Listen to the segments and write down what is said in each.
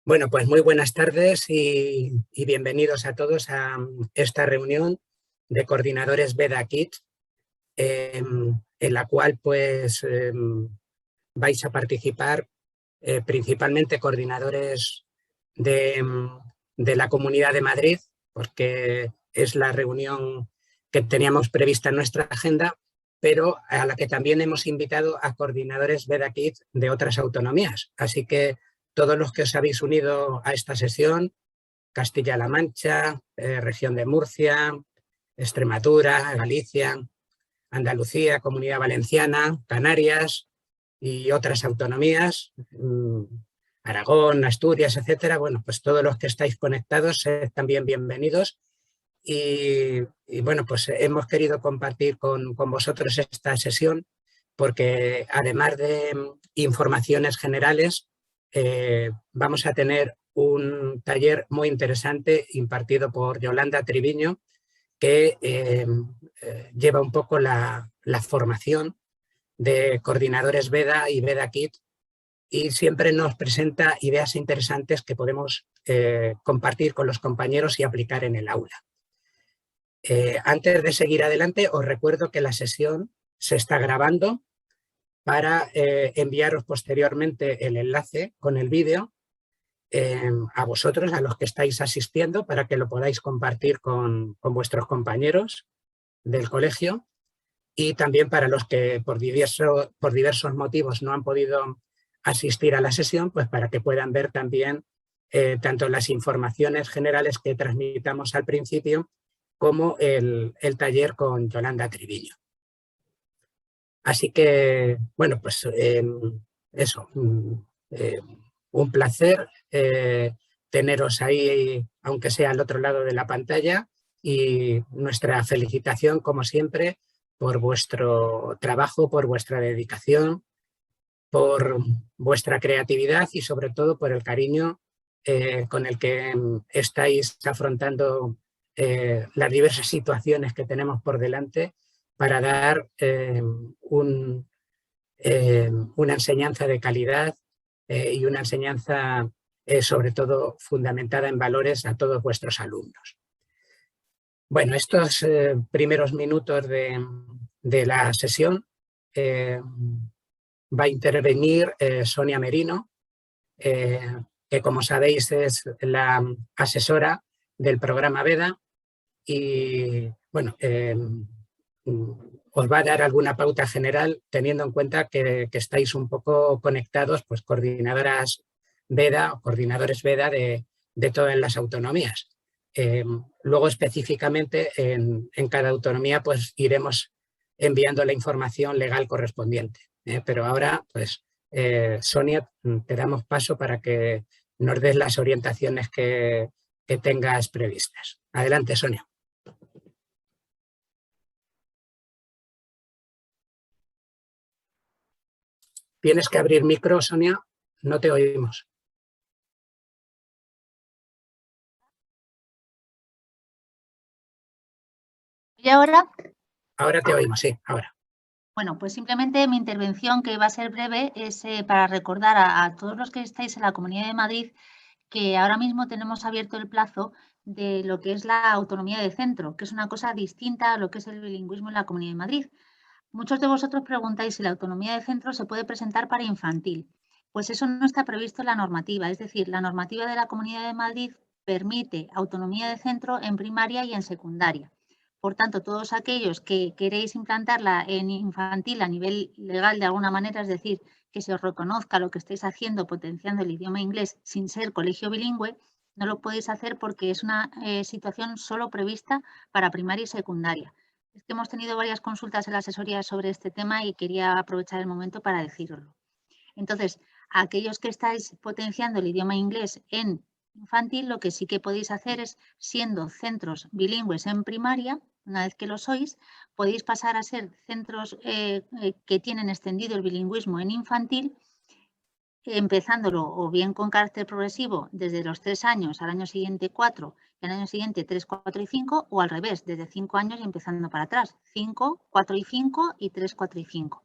Bueno, pues muy buenas tardes y bienvenidos a todos a esta reunión de coordinadores BEDA Kids, en la cual pues vais a participar principalmente coordinadores de la Comunidad de Madrid, porque es la reunión que teníamos prevista en nuestra agenda, pero a la que también hemos invitado a coordinadores BEDA Kids de otras autonomías. Así que todos los que os habéis unido a esta sesión, Castilla-La Mancha, región de Murcia, Extremadura, Galicia, Andalucía, Comunidad Valenciana, Canarias y otras autonomías, Aragón, Asturias, etcétera. Bueno, pues todos los que estáis conectados, también bienvenidos. Y bueno, pues hemos querido compartir con vosotros esta sesión porque además de informaciones generales, vamos a tener un taller muy interesante impartido por Yolanda Triviño, que lleva un poco la formación de coordinadores BEDA y BEDA Kids y siempre nos presenta ideas interesantes que podemos compartir con los compañeros y aplicar en el aula. Antes de seguir adelante, os recuerdo que la sesión se está grabando para enviaros posteriormente el enlace con el vídeo a vosotros, a los que estáis asistiendo, para que lo podáis compartir con vuestros compañeros del colegio y también para los que por diversos motivos no han podido asistir a la sesión, pues para que puedan ver también tanto las informaciones generales que transmitamos al principio como el taller con Yolanda Triviño. Así que, bueno, pues eso, un placer teneros ahí, aunque sea al otro lado de la pantalla, y nuestra felicitación, como siempre, por vuestro trabajo, por vuestra dedicación, por vuestra creatividad y sobre todo por el cariño con el que estáis afrontando las diversas situaciones que tenemos por delante para dar una enseñanza de calidad y una enseñanza sobre todo fundamentada en valores a todos vuestros alumnos. Bueno, estos primeros minutos de la sesión va a intervenir Sonia Merino, que como sabéis es la asesora del programa BEDA y bueno, os va a dar alguna pauta general teniendo en cuenta que estáis un poco conectados, pues coordinadoras BEDA o coordinadores BEDA de todas las autonomías. Luego específicamente en cada autonomía pues iremos enviando la información legal correspondiente. Pero ahora pues Sonia, te damos paso para que nos des las orientaciones que tengas previstas. Adelante, Sonia. Tienes que abrir micro, Sonia, no te oímos. ¿Y ahora? Ahora te oímos, sí, ahora. Bueno, pues simplemente mi intervención, que va a ser breve, es para recordar a todos los que estáis en la Comunidad de Madrid que ahora mismo tenemos abierto el plazo de lo que es la autonomía de centro, que es una cosa distinta a lo que es el bilingüismo en la Comunidad de Madrid. Muchos de vosotros preguntáis si la autonomía de centro se puede presentar para infantil. Pues eso no está previsto en la normativa, es decir, la normativa de la Comunidad de Madrid permite autonomía de centro en primaria y en secundaria. Por tanto, todos aquellos que queréis implantarla en infantil a nivel legal de alguna manera, es decir, que se os reconozca lo que estáis haciendo potenciando el idioma inglés sin ser colegio bilingüe, no lo podéis hacer porque es una situación solo prevista para primaria y secundaria. Es que hemos tenido varias consultas en la asesoría sobre este tema y quería aprovechar el momento para deciroslo. Entonces, aquellos que estáis potenciando el idioma inglés en infantil, lo que sí que podéis hacer es, siendo centros bilingües en primaria, una vez que lo sois, podéis pasar a ser centros que tienen extendido el bilingüismo en infantil, empezándolo o bien con carácter progresivo desde los 3 años al año siguiente 4 y al año siguiente 3, 4 y 5, o al revés, desde 5 años y empezando para atrás, 5, 4 y 5 y 3, 4 y 5.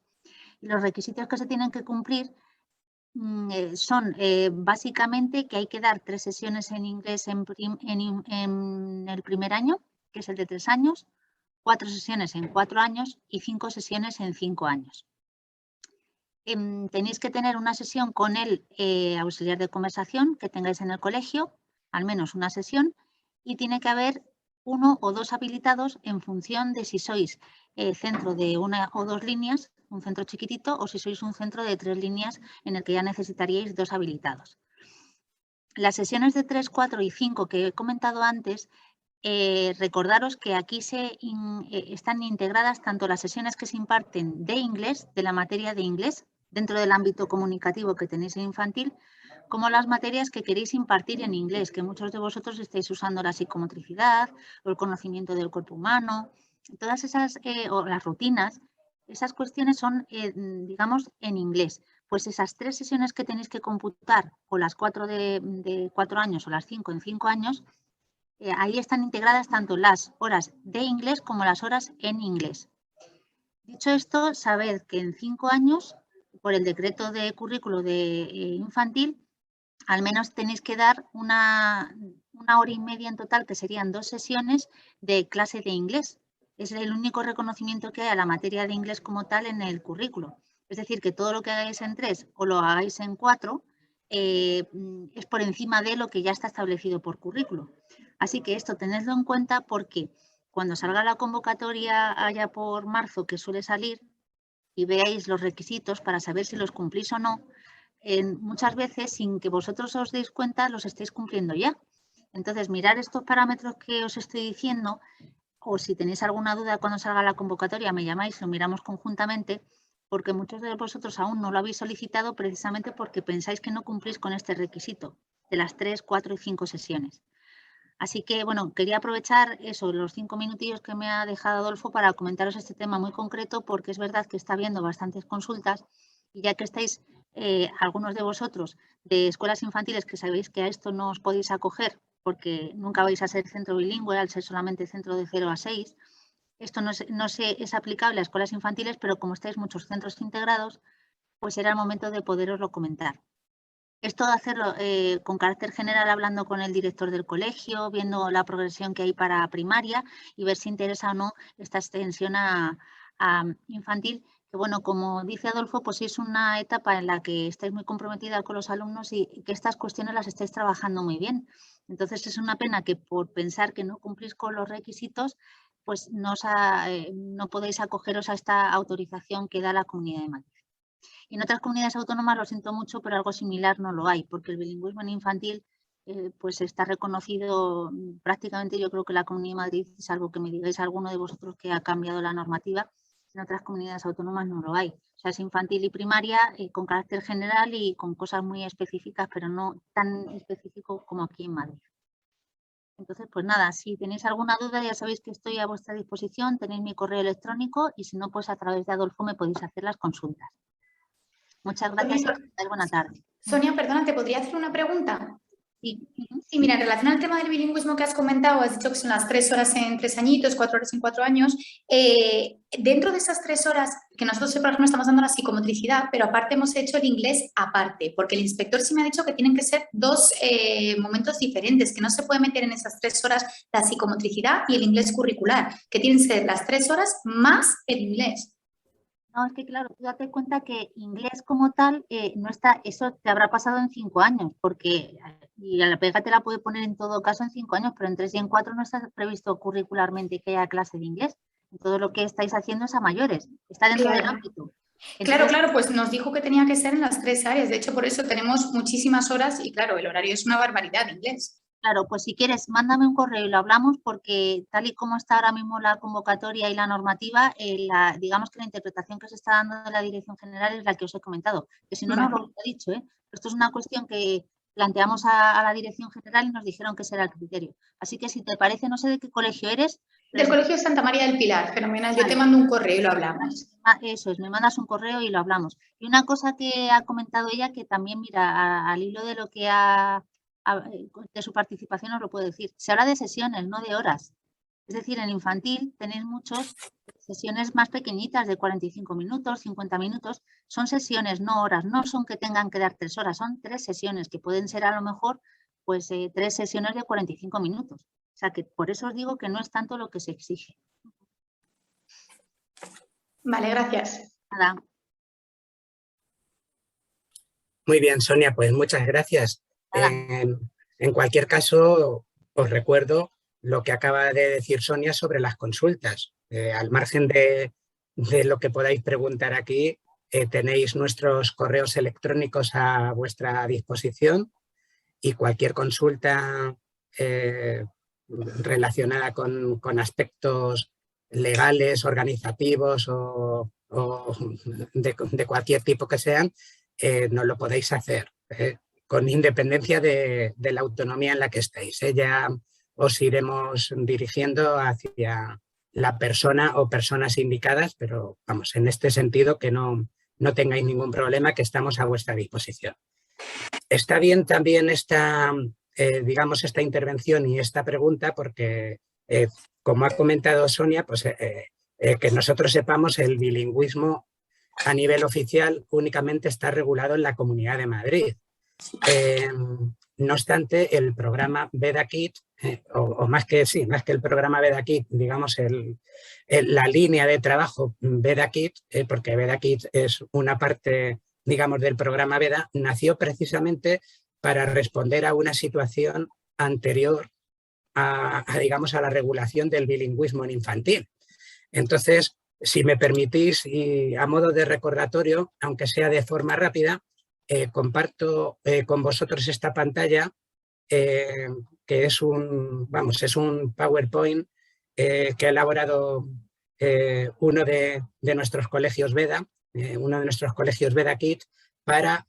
Y los requisitos que se tienen que cumplir son básicamente que hay que dar 3 sesiones en inglés en el primer año, que es el de 3 años, 4 sesiones en 4 años y 5 sesiones en 5 años. Tenéis que tener una sesión con el auxiliar de conversación que tengáis en el colegio, al menos una sesión, y tiene que haber 1 o 2 habilitados en función de si sois centro de 1 o 2 líneas, un centro chiquitito, o si sois un centro de 3 líneas en el que ya necesitaríais 2 habilitados. Las sesiones de 3, 4 y 5 que he comentado antes, recordaros que aquí están integradas tanto las sesiones que se imparten de inglés, de la materia de inglés, dentro del ámbito comunicativo que tenéis en infantil, como las materias que queréis impartir en inglés, que muchos de vosotros estáis usando la psicomotricidad o el conocimiento del cuerpo humano, todas esas, o las rutinas, esas cuestiones son, digamos, en inglés. Pues esas 3 sesiones que tenéis que computar, o las 4 de 4 años o las 5 en 5 años, ahí están integradas tanto las horas de inglés como las horas en inglés. Dicho esto, sabed que en 5 años, por el decreto de currículo de infantil, al menos tenéis que dar una hora y media en total, que serían 2 sesiones de clase de inglés. Es el único reconocimiento que hay a la materia de inglés como tal en el currículo. Es decir, que todo lo que hagáis en 3 o lo hagáis en 4 es por encima de lo que ya está establecido por currículo. Así que esto tenedlo en cuenta porque cuando salga la convocatoria allá por marzo, que suele salir, y veáis los requisitos para saber si los cumplís o no, muchas veces, sin que vosotros os deis cuenta, los estáis cumpliendo ya. Entonces, mirar estos parámetros que os estoy diciendo, o si tenéis alguna duda cuando salga la convocatoria, me llamáis, lo miramos conjuntamente, porque muchos de vosotros aún no lo habéis solicitado precisamente porque pensáis que no cumplís con este requisito de las 3, 4 y 5 sesiones. Así que, bueno, quería aprovechar eso, los 5 minutillos que me ha dejado Adolfo para comentaros este tema muy concreto, porque es verdad que está habiendo bastantes consultas y ya que estáis algunos de vosotros de escuelas infantiles que sabéis que a esto no os podéis acoger porque nunca vais a ser centro bilingüe al ser solamente centro de 0 a 6, esto no es aplicable a escuelas infantiles, pero como estáis muchos centros integrados, pues era el momento de poderoslo comentar. Esto de hacerlo con carácter general, hablando con el director del colegio, viendo la progresión que hay para primaria y ver si interesa o no esta extensión a infantil, que bueno, como dice Adolfo, pues es una etapa en la que estáis muy comprometida con los alumnos y que estas cuestiones las estáis trabajando muy bien. Entonces es una pena que por pensar que no cumplís con los requisitos, pues no podéis acogeros a esta autorización que da la Comunidad de Madrid. En otras comunidades autónomas, lo siento mucho, pero algo similar no lo hay, porque el bilingüismo en infantil pues está reconocido prácticamente, yo creo que la Comunidad de Madrid, salvo que me digáis alguno de vosotros que ha cambiado la normativa, en otras comunidades autónomas no lo hay. O sea, es infantil y primaria con carácter general y con cosas muy específicas, pero no tan específico como aquí en Madrid. Entonces, pues nada, si tenéis alguna duda ya sabéis que estoy a vuestra disposición, tenéis mi correo electrónico y si no, pues a través de Adolfo me podéis hacer las consultas. Muchas gracias y buena tarde. Sonia, perdona, ¿te podría hacer una pregunta? Sí. Sí, mira, en relación al tema del bilingüismo que has comentado, has dicho que son las 3 horas en 3 añitos, 4 horas en 4 años. Dentro de esas 3 horas, que nosotros, por ejemplo, estamos dando la psicomotricidad, pero aparte hemos hecho el inglés aparte, porque el inspector sí me ha dicho que tienen que ser 2 momentos diferentes, que no se puede meter en esas 3 horas la psicomotricidad y el inglés curricular, que tienen que ser las 3 horas más el inglés. No, es que claro, tú date cuenta que inglés como tal no está, eso te habrá pasado en 5 años, porque y a la pega te la puede poner en todo caso en 5 años, pero en 3 y en 4 no está previsto curricularmente que haya clase de inglés. Todo lo que estáis haciendo es a mayores, está dentro del ámbito. Entonces, Claro, pues nos dijo que tenía que ser en las 3 áreas, de hecho por eso tenemos muchísimas horas y claro, el horario es una barbaridad de inglés. Claro, pues si quieres, mándame un correo y lo hablamos porque tal y como está ahora mismo la convocatoria y la normativa, digamos que la interpretación que se está dando de la Dirección General es la que os he comentado, que si no, no lo he dicho, ¿eh? Esto es una cuestión que planteamos a la Dirección General y nos dijeron que será el criterio. Así que si te parece, no sé de qué colegio eres. Del Colegio de Santa María del Pilar, fenomenal. Vale. Yo te mando un correo y lo hablamos. Eso es, me mandas un correo y lo hablamos. Y una cosa que ha comentado ella, que también, mira, al hilo de lo que de su participación os lo puedo decir. Se habla de sesiones, no de horas. Es decir, en infantil tenéis muchas sesiones más pequeñitas de 45 minutos, 50 minutos. Son sesiones, no horas, no son que tengan que dar 3 horas, son 3 sesiones que pueden ser a lo mejor pues 3 sesiones de 45 minutos. O sea que por eso os digo que no es tanto lo que se exige. Vale, gracias. Nada. Muy bien, Sonia, pues muchas gracias. En cualquier caso, os recuerdo lo que acaba de decir Sonia sobre las consultas. Al margen de lo que podáis preguntar aquí, tenéis nuestros correos electrónicos a vuestra disposición y cualquier consulta relacionada con aspectos legales, organizativos o de cualquier tipo que sean, nos lo podéis hacer con independencia de la autonomía en la que estéis. Ya os iremos dirigiendo hacia la persona o personas indicadas, pero vamos, en este sentido que no tengáis ningún problema, que estamos a vuestra disposición. Está bien también esta intervención y esta pregunta porque, como ha comentado Sonia, pues que nosotros sepamos, el bilingüismo a nivel oficial únicamente está regulado en la Comunidad de Madrid. No obstante, el programa BEDA Kids, o más que el programa BEDA Kids, digamos la línea de trabajo BEDA Kids, porque BEDA Kids es una parte, digamos, del programa BEDA, nació precisamente para responder a una situación anterior a la regulación del bilingüismo en infantil. Entonces, si me permitís, y a modo de recordatorio, aunque sea de forma rápida, comparto con vosotros esta pantalla, que es un PowerPoint que ha elaborado uno de nuestros colegios BEDA, BEDA Kids, para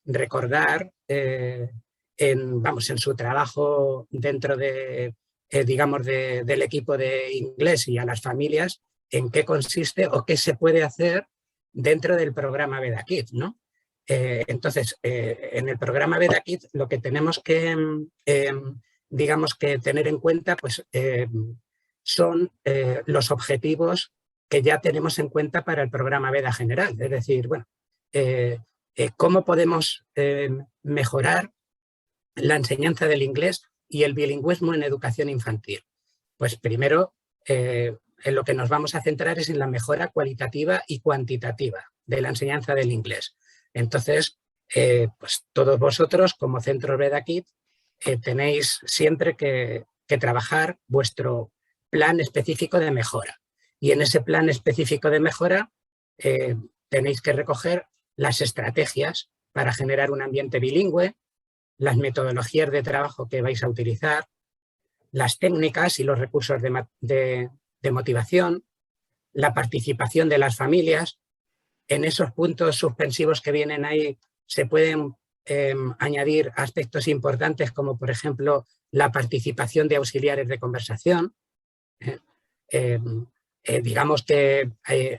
recordar en su trabajo dentro del equipo de inglés y a las familias, en qué consiste o qué se puede hacer dentro del programa BEDA Kids, ¿no? Entonces, en el programa BEDA Kids lo que tenemos que, tener en cuenta pues, son los objetivos que ya tenemos en cuenta para el programa BEDA general. Es decir, bueno, cómo podemos mejorar la enseñanza del inglés y el bilingüismo en educación infantil. Pues primero, en lo que nos vamos a centrar es en la mejora cualitativa y cuantitativa de la enseñanza del inglés. Entonces, pues todos vosotros como Centro BEDA Kids tenéis siempre que trabajar vuestro plan específico de mejora. Y en ese plan específico de mejora tenéis que recoger las estrategias para generar un ambiente bilingüe, las metodologías de trabajo que vais a utilizar, las técnicas y los recursos de motivación, la participación de las familias. En esos puntos suspensivos que vienen ahí se pueden añadir aspectos importantes como, por ejemplo, la participación de auxiliares de conversación. Digamos que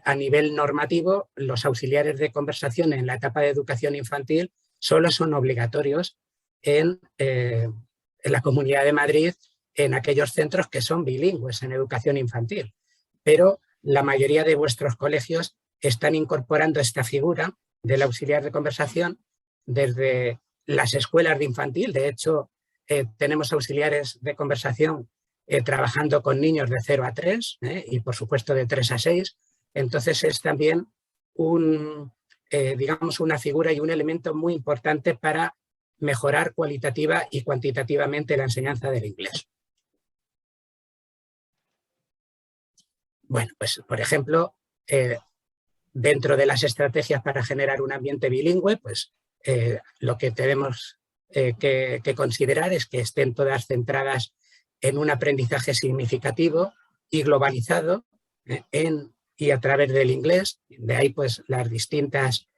a nivel normativo los auxiliares de conversación en la etapa de educación infantil solo son obligatorios en la Comunidad de Madrid, en aquellos centros que son bilingües en educación infantil. Pero la mayoría de vuestros colegios están incorporando esta figura del auxiliar de conversación desde las escuelas de infantil. De hecho, tenemos auxiliares de conversación trabajando con niños de 0 a 3 y, por supuesto, de 3 a 6. Entonces, es también una figura y un elemento muy importante para mejorar cualitativa y cuantitativamente la enseñanza del inglés. Bueno, pues, por ejemplo, dentro de las estrategias para generar un ambiente bilingüe, pues lo que tenemos que considerar es que estén todas centradas en un aprendizaje significativo y globalizado en y a través del inglés. De ahí pues las distintas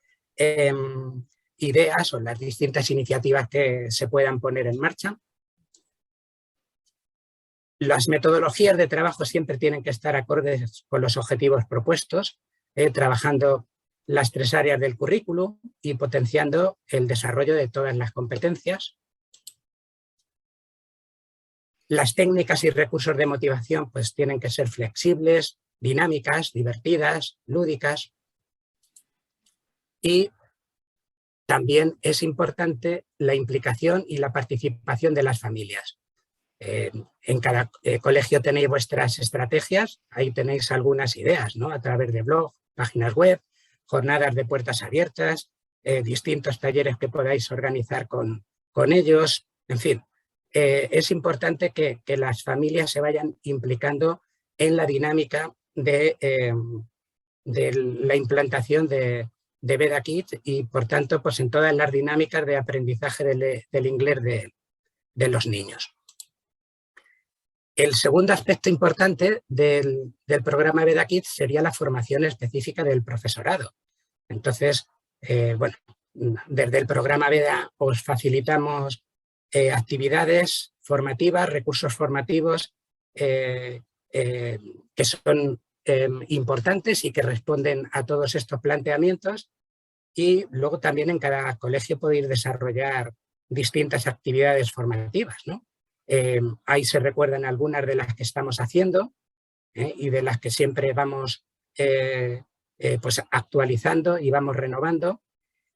ideas o las distintas iniciativas que se puedan poner en marcha. Las metodologías de trabajo siempre tienen que estar acordes con los objetivos propuestos, trabajando las 3 áreas del currículum y potenciando el desarrollo de todas las competencias. Las técnicas y recursos de motivación pues tienen que ser flexibles, dinámicas, divertidas, lúdicas. Y también es importante la implicación y la participación de las familias. En cada colegio tenéis vuestras estrategias, ahí tenéis algunas ideas, ¿no? A través de blog, páginas web, jornadas de puertas abiertas, distintos talleres que podáis organizar con ellos, en fin. Es importante que las familias se vayan implicando en la dinámica de la implantación de BEDA Kids y, por tanto, pues en todas las dinámicas de aprendizaje del inglés de los niños. El segundo aspecto importante del programa BEDA Kids sería la formación específica del profesorado. Entonces, bueno, desde el programa BEDA os facilitamos actividades formativas, recursos formativos que son importantes y que responden a todos estos planteamientos, y luego también en cada colegio podéis desarrollar distintas actividades formativas, ¿no? Ahí se recuerdan algunas de las que estamos haciendo y de las que siempre vamos pues actualizando y vamos renovando.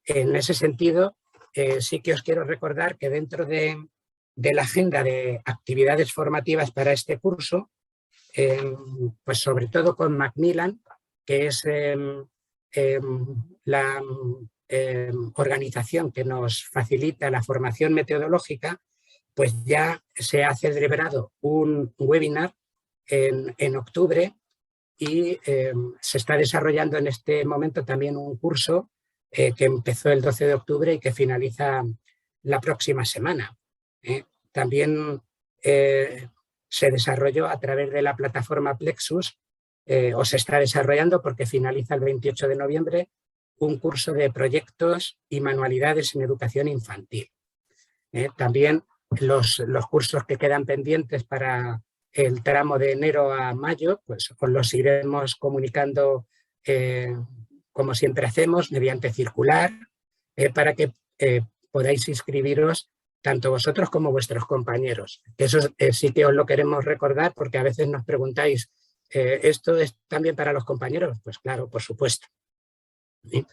En ese sentido, sí que os quiero recordar que dentro de la agenda de actividades formativas para este curso, pues sobre todo con Macmillan, que es la organización que nos facilita la formación metodológica, pues ya se ha celebrado un webinar en octubre y se está desarrollando en este momento también un curso que empezó el 12 de octubre y que finaliza la próxima semana. También se desarrolló a través de la plataforma Plexus, o se está desarrollando porque finaliza el 28 de noviembre, un curso de proyectos y manualidades en educación infantil. También los cursos que quedan pendientes para el tramo de enero a mayo, pues os los iremos comunicando como siempre hacemos, mediante circular, para que podáis inscribiros tanto vosotros como vuestros compañeros. Eso sí que os lo queremos recordar, porque a veces nos preguntáis, ¿esto es también para los compañeros? Pues claro, por supuesto. ¿Sí?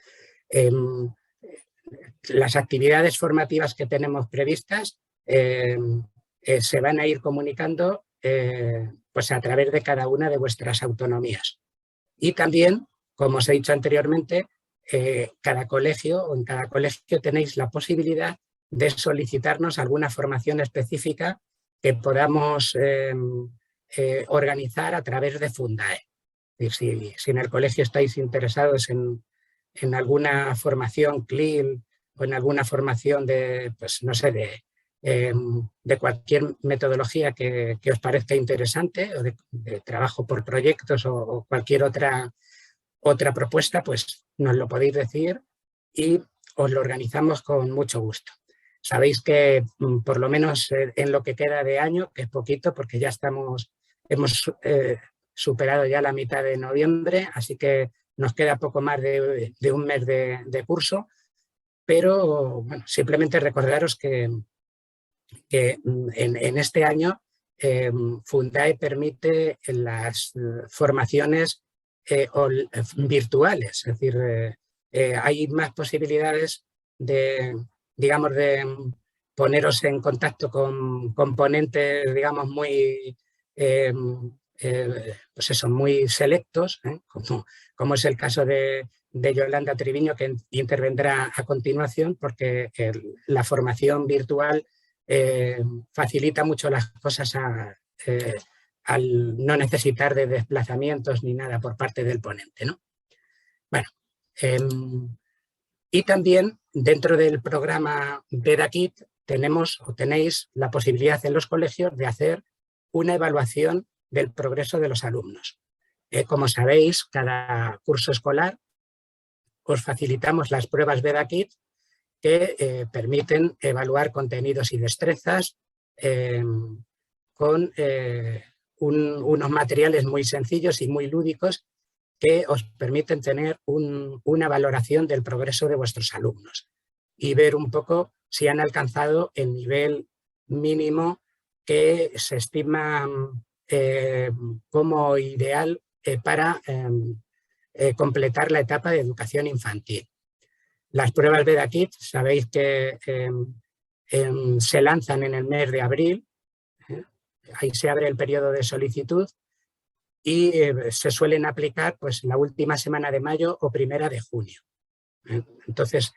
Las actividades formativas que tenemos previstas se van a ir comunicando pues a través de cada una de vuestras autonomías. Y también, como os he dicho anteriormente, cada colegio o en cada colegio tenéis la posibilidad de solicitarnos alguna formación específica que podamos organizar a través de Fundae. Es decir, si en el colegio estáis interesados en alguna formación CLIL o en alguna formación de, pues no sé, de cualquier metodología que os parezca interesante, o de trabajo por proyectos o cualquier otra propuesta, pues nos lo podéis decir y os lo organizamos con mucho gusto. Sabéis que por lo menos en lo que queda de año, que es poquito porque ya hemos superado ya la mitad de noviembre, así que nos queda poco más de un mes de curso, pero bueno, simplemente recordaros que en este año Fundae permite las formaciones virtuales, es decir, hay más posibilidades de poneros en contacto con componentes, digamos, muy, pues eso, muy selectos, como es el caso de Yolanda Triviño, que intervendrá a continuación, porque la formación virtual facilita mucho las cosas al no necesitar de desplazamientos ni nada por parte del ponente, ¿no? Bueno, y también dentro del programa BEDA Kids tenéis la posibilidad en los colegios de hacer una evaluación del progreso de los alumnos. Como sabéis, cada curso escolar os facilitamos las pruebas BEDA Kids que permiten evaluar contenidos y destrezas con unos materiales muy sencillos y muy lúdicos que os permiten tener una valoración del progreso de vuestros alumnos y ver un poco si han alcanzado el nivel mínimo que se estima como ideal para completar la etapa de educación infantil. Las pruebas BEDA Kids, sabéis que se lanzan en el mes de abril, ahí se abre el periodo de solicitud y se suelen aplicar pues la última semana de mayo o primera de junio. Entonces,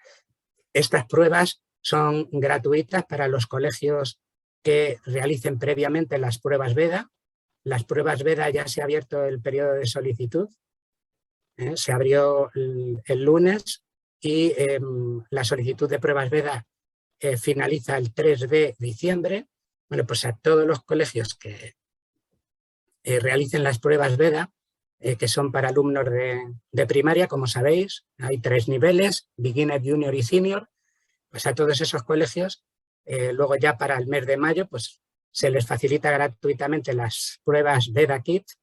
estas pruebas son gratuitas para los colegios que realicen previamente las pruebas BEDA. Las pruebas BEDA ya se ha abierto el periodo de solicitud, se abrió el lunes y la solicitud de pruebas BEDA finaliza el 3 de diciembre. Bueno, pues a todos los colegios que realicen las pruebas BEDA, que son para alumnos de primaria, como sabéis, hay 3 niveles, beginner, junior y senior, pues a todos esos colegios, luego ya para el mes de mayo, pues se les facilita gratuitamente las pruebas BEDA Kids,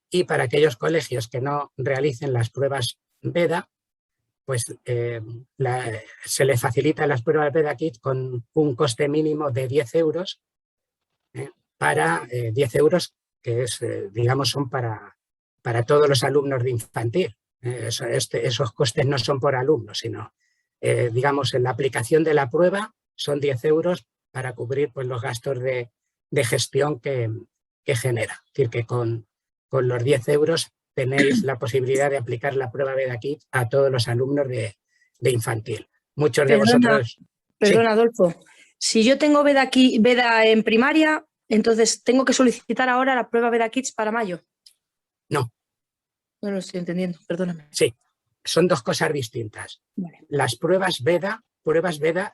y para aquellos colegios que no realicen las pruebas BEDA, pues se les facilita las pruebas BEDA Kids con un coste mínimo de 10 euros, para 10 euros que es, digamos, son para todos los alumnos de infantil. Esos costes no son por alumnos, sino, digamos, en la aplicación de la prueba son 10 euros para cubrir pues, los gastos de gestión que genera. Es decir, que con los 10 euros tenéis la posibilidad de aplicar la prueba BEDA Kids a todos los alumnos de infantil. Muchos de vosotros... Perdona, sí. Adolfo. Si yo tengo BEDA en primaria, entonces tengo que solicitar ahora la prueba BEDA Kids para mayo. No. No lo estoy entendiendo, perdóname. Sí, son dos cosas distintas. Vale. Las pruebas BEDA,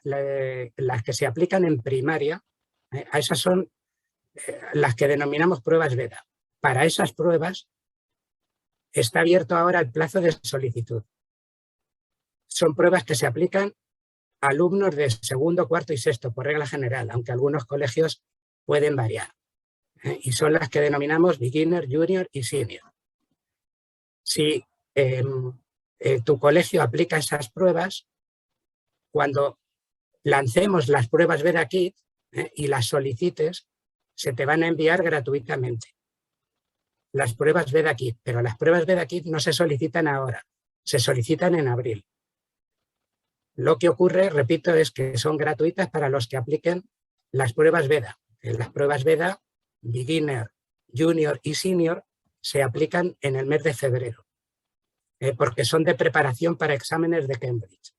las que se aplican en primaria, a esas son las que denominamos pruebas BEDA. Para esas pruebas está abierto ahora el plazo de solicitud. Son pruebas que se aplican a alumnos de segundo, cuarto y sexto, por regla general, aunque algunos colegios pueden variar. Y son las que denominamos beginner, junior y senior. Si tu colegio aplica esas pruebas, cuando lancemos las pruebas BEDA Kids y las solicites, se te van a enviar gratuitamente las pruebas BEDA Kids, pero las pruebas BEDA Kids no se solicitan ahora, se solicitan en abril. Lo que ocurre, repito, es que son gratuitas para los que apliquen las pruebas BEDA. Las pruebas BEDA, beginner, junior y senior, se aplican en el mes de febrero, porque son de preparación para exámenes de Cambridge.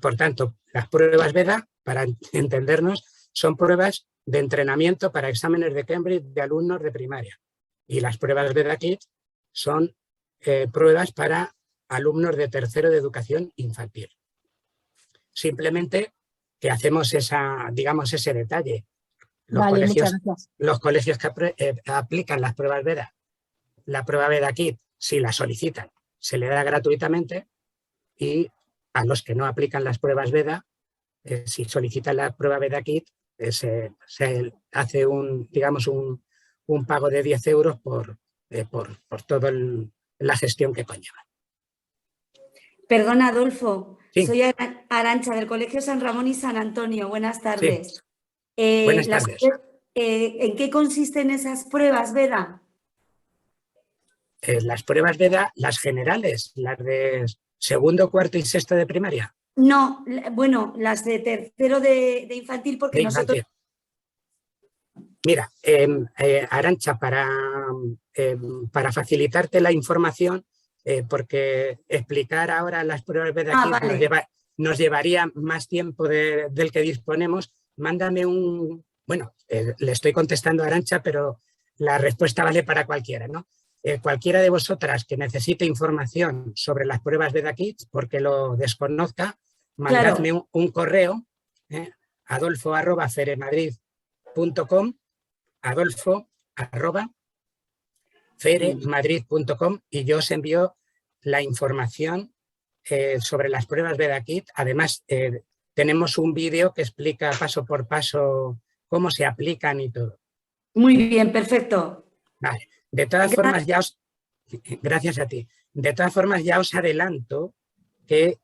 Por tanto, las pruebas BEDA, para entendernos, son pruebas de entrenamiento para exámenes de Cambridge de alumnos de primaria. Y las pruebas BEDA Kids son pruebas para alumnos de tercero de educación infantil. Simplemente que hacemos digamos, ese detalle. Los colegios que aplican las pruebas BEDA, la prueba BEDA Kids, si la solicitan, se le da gratuitamente, y a los que no aplican las pruebas BEDA, si solicitan la prueba BEDA Kids, se hace digamos un pago de 10 euros por toda la gestión que conlleva. Perdona, Adolfo. Sí. Soy Arantxa, del Colegio San Ramón y San Antonio. Buenas tardes. Sí. Buenas tardes. ¿En qué consisten esas pruebas BEDA? Las pruebas BEDA, las generales, las de segundo, cuarto y sexto de primaria. No, bueno, las de tercero de infantil, porque de nosotros... infantil. Mira, Arantxa, para facilitarte la información, porque explicar ahora las pruebas BEDA Kids vale, nos llevaría más tiempo del que disponemos, mándame bueno, le estoy contestando a Arantxa, pero la respuesta vale para cualquiera, ¿no? Cualquiera de vosotras que necesite información sobre las pruebas BEDA Kids, porque lo desconozca, mandadme un correo, adolfo@feremadrid.com, adolfo@feremadrid.com, y yo os envío la información sobre las pruebas BEDA Kids. Además, tenemos un vídeo que explica paso por paso cómo se aplican y todo. Muy bien, perfecto. Vale. De todas formas, gracias a ti. De todas formas, ya os adelanto que,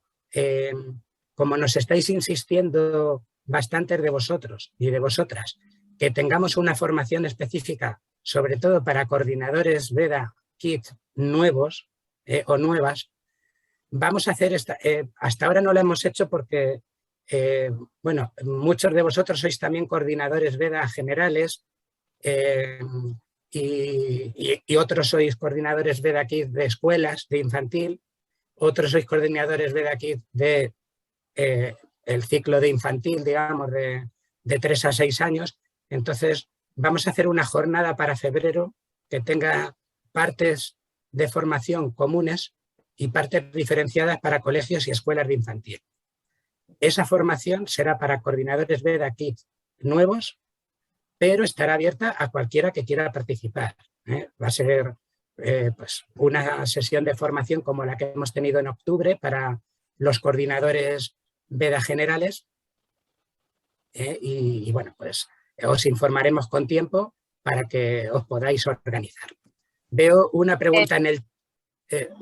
como nos estáis insistiendo bastantes de vosotros y de vosotras, que tengamos una formación específica, sobre todo para coordinadores BEDA Kids nuevos o nuevas. Vamos a hacer hasta ahora no lo hemos hecho porque, bueno, muchos de vosotros sois también coordinadores BEDA generales y otros sois coordinadores BEDA Kids de escuelas, de infantil, otros sois coordinadores BEDA Kids de el ciclo de infantil, digamos, de 3 a 6 años. Entonces, vamos a hacer una jornada para febrero que tenga partes de formación comunes y partes diferenciadas para colegios y escuelas de infantil. Esa formación será para coordinadores BEDA Kids nuevos, pero estará abierta a cualquiera que quiera participar. Va a ser pues una sesión de formación como la que hemos tenido en octubre para los coordinadores BEDA generales y bueno, pues os informaremos con tiempo para que os podáis organizar. Veo una pregunta en el...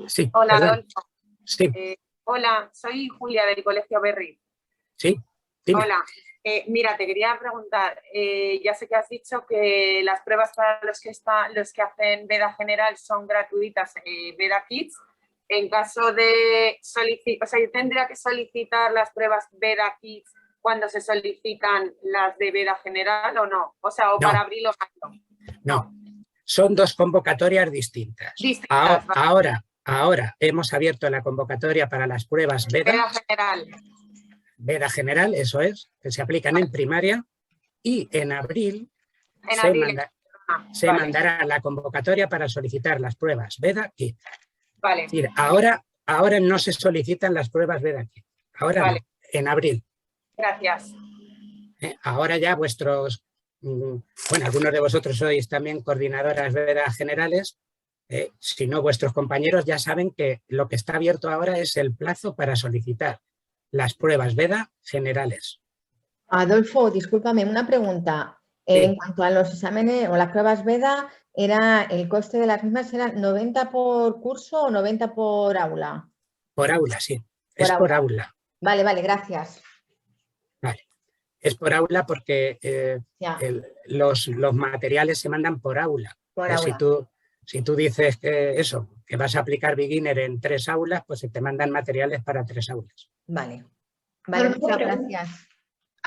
sí, hola, perdón. Adolfo. Sí. Hola, soy Julia del Colegio Berri. Sí, dime. Hola, mira, te quería preguntar, ya sé que has dicho que las pruebas para los que hacen BEDA general son gratuitas, BEDA Kids. En caso de solicitar, o sea, yo tendría que solicitar las pruebas BEDA Kids cuando se solicitan las de BEDA general o no, o sea, o no. Para abril o mayo. No, son dos convocatorias distintas. Ahora hemos abierto la convocatoria para las pruebas BEDA general. BEDA general, eso es, que se aplican en primaria y en abril se mandará la convocatoria para solicitar las pruebas BEDA Kids. Vale. Es decir, ahora no se solicitan las pruebas BEDA Kids, ahora vale. No, en abril. Gracias. Ahora ya vuestros, bueno, algunos de vosotros sois también coordinadoras BEDA generales, si no vuestros compañeros ya saben que lo que está abierto ahora es el plazo para solicitar las pruebas BEDA generales. Adolfo, discúlpame, una pregunta. Sí. En cuanto a los exámenes o las pruebas BEDA, ¿el coste de las mismas era 90 por curso o 90 por aula? Por aula, sí. Por aula. Vale, gracias. Vale. Es por aula porque los materiales se mandan por aula. Si tú dices que vas a aplicar beginner en 3 aulas, pues se te mandan materiales para 3 aulas. Vale, Adolfo, gracias.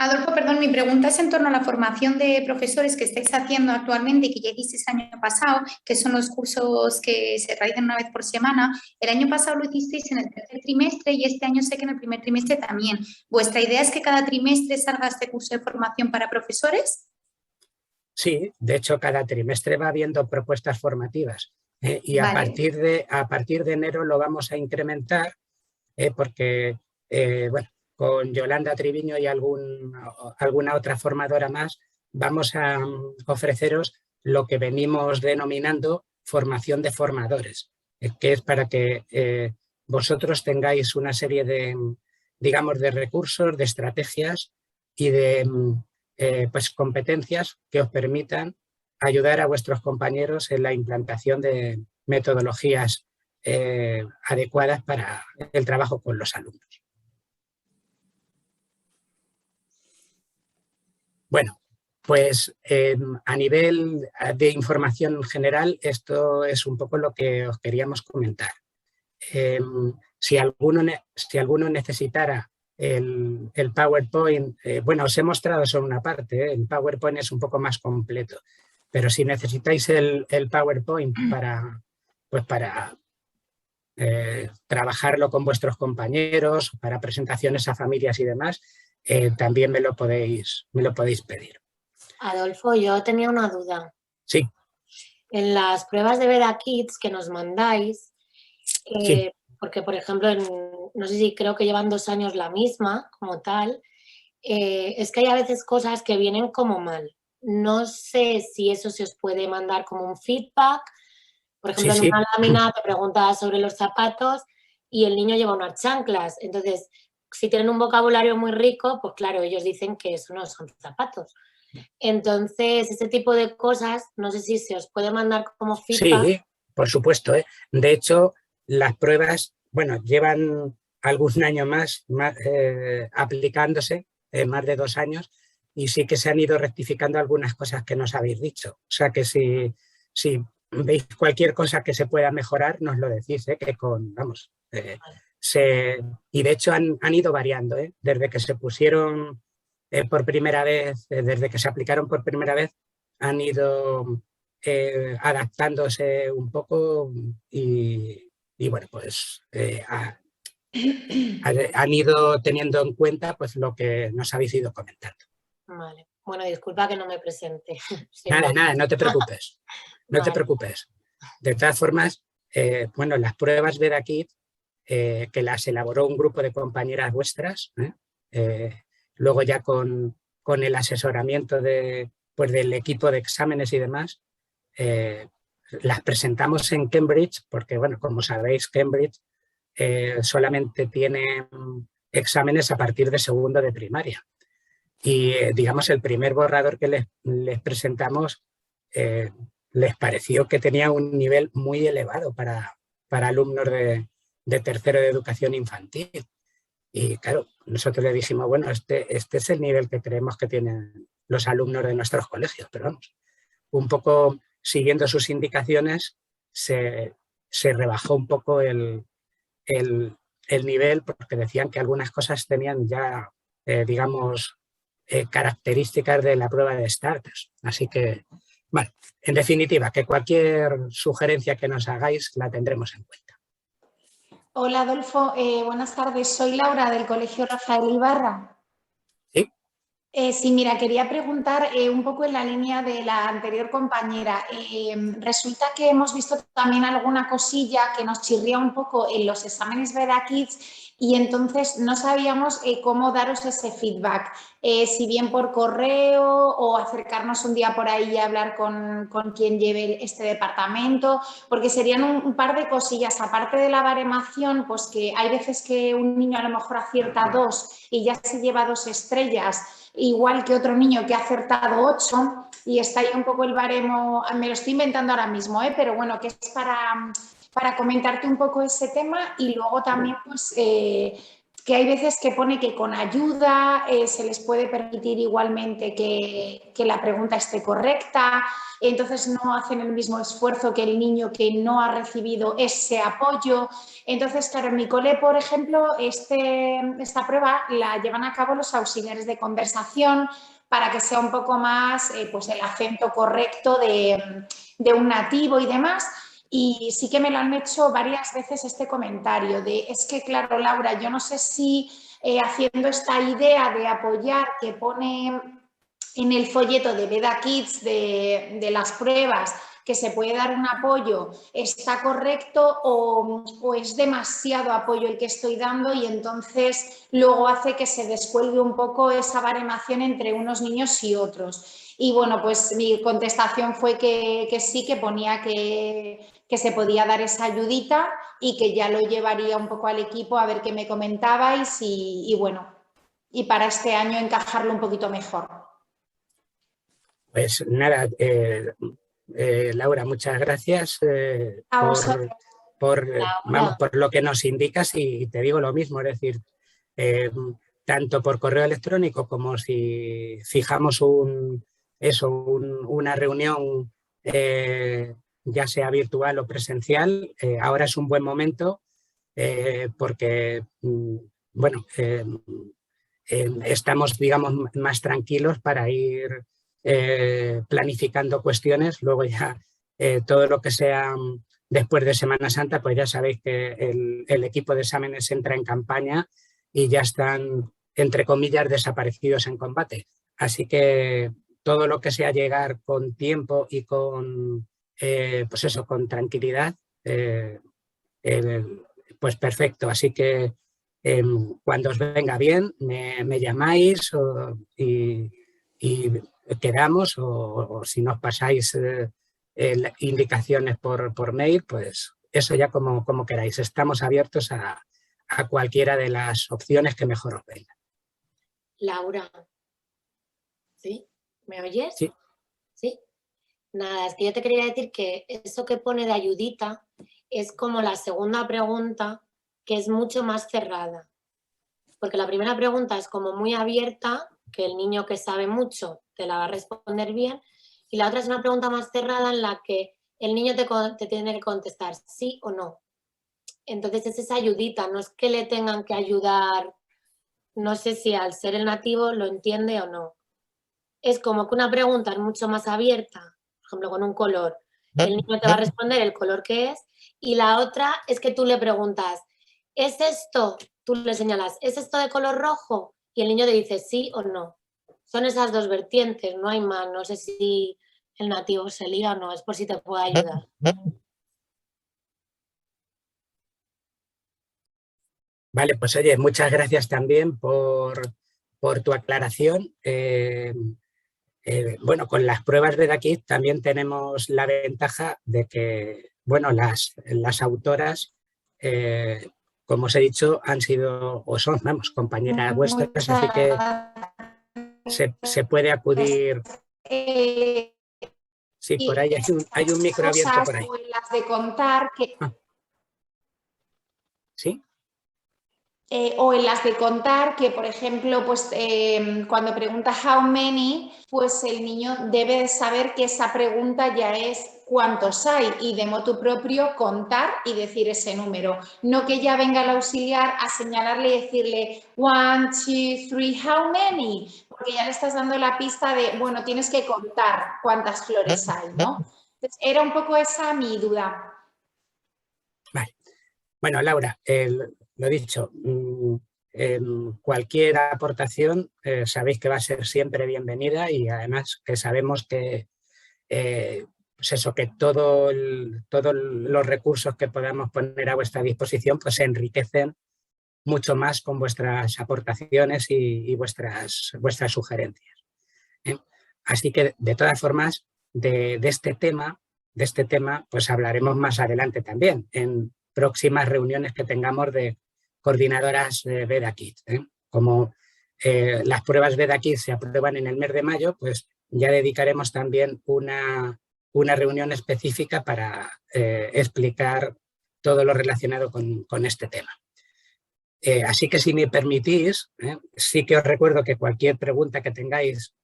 Adolfo, perdón, mi pregunta es en torno a la formación de profesores que estáis haciendo actualmente y que ya hicisteis el año pasado, que son los cursos que se realizan una vez por semana. El año pasado lo hicisteis en el tercer trimestre y este año sé que en el primer trimestre también. ¿Vuestra idea es que cada trimestre salga este curso de formación para profesores? Sí, de hecho cada trimestre va habiendo propuestas formativas y a partir de enero lo vamos a incrementar porque, bueno, con Yolanda Triviño y alguna otra formadora más, vamos a ofreceros lo que venimos denominando formación de formadores, que es para que vosotros tengáis una serie de, digamos, de recursos, de estrategias y de pues, competencias que os permitan ayudar a vuestros compañeros en la implantación de metodologías adecuadas para el trabajo con los alumnos. Bueno, pues a nivel de información general, esto es un poco lo que os queríamos comentar. Si alguno necesitara el PowerPoint, bueno, os he mostrado solo una parte, el PowerPoint es un poco más completo, pero si necesitáis el PowerPoint para trabajarlo con vuestros compañeros, para presentaciones a familias y demás, también me lo podéis pedir. Adolfo, yo tenía una duda. Sí. En las pruebas de BEDA Kids que nos mandáis, sí. Porque por ejemplo, no sé si creo que llevan 2 años la misma como tal, es que hay a veces cosas que vienen como mal. No sé si eso se os puede mandar como un feedback. Por ejemplo, en una lámina te pregunta sobre los zapatos y el niño lleva unas chanclas. Entonces, si tienen un vocabulario muy rico, pues claro, ellos dicen que eso no son zapatos. Entonces, este tipo de cosas, no sé si se os puede mandar como feedback. Sí, por supuesto. De hecho, las pruebas, bueno, llevan algún año más aplicándose, más de 2 años, y sí que se han ido rectificando algunas cosas que nos habéis dicho. O sea que si veis cualquier cosa que se pueda mejorar, nos lo decís, que vamos, y de hecho han ido variando, desde que se pusieron por primera vez, desde que se aplicaron por primera vez, han ido adaptándose un poco y bueno, pues han ido teniendo en cuenta pues lo que nos habéis ido comentando. Vale. Bueno, disculpa que no me presente. Nada, no te preocupes. No te preocupes. De todas formas, bueno, las pruebas BEDA Kids, que las elaboró un grupo de compañeras vuestras, luego ya con el asesoramiento del equipo de exámenes y demás, las presentamos en Cambridge, porque, bueno, como sabéis, Cambridge solamente tiene exámenes a partir de segundo de primaria. Y, digamos, el primer borrador que les presentamos les pareció que tenía un nivel muy elevado para alumnos de tercero de educación infantil. Y claro, nosotros le dijimos, bueno, este es el nivel que creemos que tienen los alumnos de nuestros colegios, pero vamos, un poco siguiendo sus indicaciones se rebajó un poco el nivel, porque decían que algunas cosas tenían ya, digamos, características de la prueba de starters. Así que, bueno, en definitiva, que cualquier sugerencia que nos hagáis la tendremos en cuenta. Hola Adolfo, buenas tardes. Soy Laura del Colegio Rafael Ibarra. Sí. Sí, mira, quería preguntar un poco en la línea de la anterior compañera. Resulta que hemos visto también alguna cosilla que nos chirría un poco en los exámenes BEDA Kids y entonces no sabíamos cómo daros ese feedback, si bien por correo o acercarnos un día por ahí y hablar con quien lleve este departamento, porque serían un par de cosillas, aparte de la baremación, pues que hay veces que un niño a lo mejor acierta 2 y ya se lleva 2 estrellas, igual que otro niño que ha acertado 8 y está ahí un poco el baremo, me lo estoy inventando ahora mismo, pero bueno, que es para comentarte un poco ese tema y luego también pues que hay veces que pone que con ayuda se les puede permitir igualmente que la pregunta esté correcta, entonces no hacen el mismo esfuerzo que el niño que no ha recibido ese apoyo. Entonces, claro, en mi cole, por ejemplo, esta prueba la llevan a cabo los auxiliares de conversación para que sea un poco más pues el acento correcto de un nativo y demás. Y sí que me lo han hecho varias veces este comentario de, es que claro, Laura, yo no sé si haciendo esta idea de apoyar que pone en el folleto de BEDA Kids de las pruebas, que se puede dar un apoyo, está correcto o es demasiado apoyo el que estoy dando y entonces luego hace que se descuelgue un poco esa baremación entre unos niños y otros. Y bueno, pues mi contestación fue que sí, que ponía que se podía dar esa ayudita y que ya lo llevaría un poco al equipo a ver qué me comentabais y bueno, y para este año encajarlo un poquito mejor. Pues nada, Laura, muchas gracias por lo que nos indicas y te digo lo mismo, es decir, tanto por correo electrónico como si fijamos una reunión, ya sea virtual o presencial, ahora es un buen momento porque, bueno, estamos, digamos, más tranquilos para ir planificando cuestiones. Luego ya todo lo que sea después de Semana Santa, pues ya sabéis que el equipo de exámenes entra en campaña y ya están, entre comillas, desaparecidos en combate. Así que todo lo que sea llegar con tiempo y con, pues eso, con tranquilidad, pues perfecto. Así que cuando os venga bien, me llamáis y quedamos o si nos pasáis indicaciones por mail, pues eso ya como queráis. Estamos abiertos a cualquiera de las opciones que mejor os vengan. Laura, ¿sí? ¿Me oyes? Sí. ¿Sí? Nada, es que yo te quería decir que eso que pone de ayudita es como la segunda pregunta, que es mucho más cerrada. Porque la primera pregunta es como muy abierta que el niño que sabe mucho te la va a responder bien, y la otra es una pregunta más cerrada en la que el niño te tiene que contestar sí o no. Entonces es esa ayudita, no es que le tengan que ayudar, no sé si al ser el nativo lo entiende o no. Es como que una pregunta es mucho más abierta, por ejemplo con un color, el niño te va a responder el color que es, y la otra es que tú le preguntas, ¿es esto? Tú le señalas, ¿es esto de color rojo? Y el niño te dice sí o no. Son esas dos vertientes, no hay más, no sé si el nativo se lía o no, es por si te puede ayudar. Vale, pues oye, muchas gracias también por tu aclaración. Bueno, con las pruebas BEDA Kids también tenemos la ventaja de que, bueno, las autoras, como os he dicho, han sido o son, vamos, compañeras vuestras, así que se puede acudir. Sí, por ahí hay un micro abierto por ahí. O en las de contar que... ¿Sí? O en las de contar que, por ejemplo, pues cuando pregunta how many, pues el niño debe de saber que esa pregunta ya es cuántos hay y de motu propio contar y decir ese número. No que ya venga el auxiliar a señalarle y decirle 1, 2, 3, how many, porque ya le estás dando la pista de, bueno, tienes que contar cuántas flores hay, ¿no? Entonces, era un poco esa mi duda. Vale. Bueno, Laura, lo dicho, cualquier aportación sabéis que va a ser siempre bienvenida y además que sabemos que, pues eso, que todos los recursos que podamos poner a vuestra disposición pues se enriquecen mucho más con vuestras aportaciones y vuestras sugerencias. Así que, de todas formas, de este tema, pues hablaremos más adelante también, en próximas reuniones que tengamos de coordinadoras BEDA Kids. Como las pruebas BEDA Kids se aprueban en el mes de mayo, pues ya dedicaremos también una reunión específica para explicar todo lo relacionado con este tema. Así que si me permitís, sí que os recuerdo que cualquier pregunta que tengáis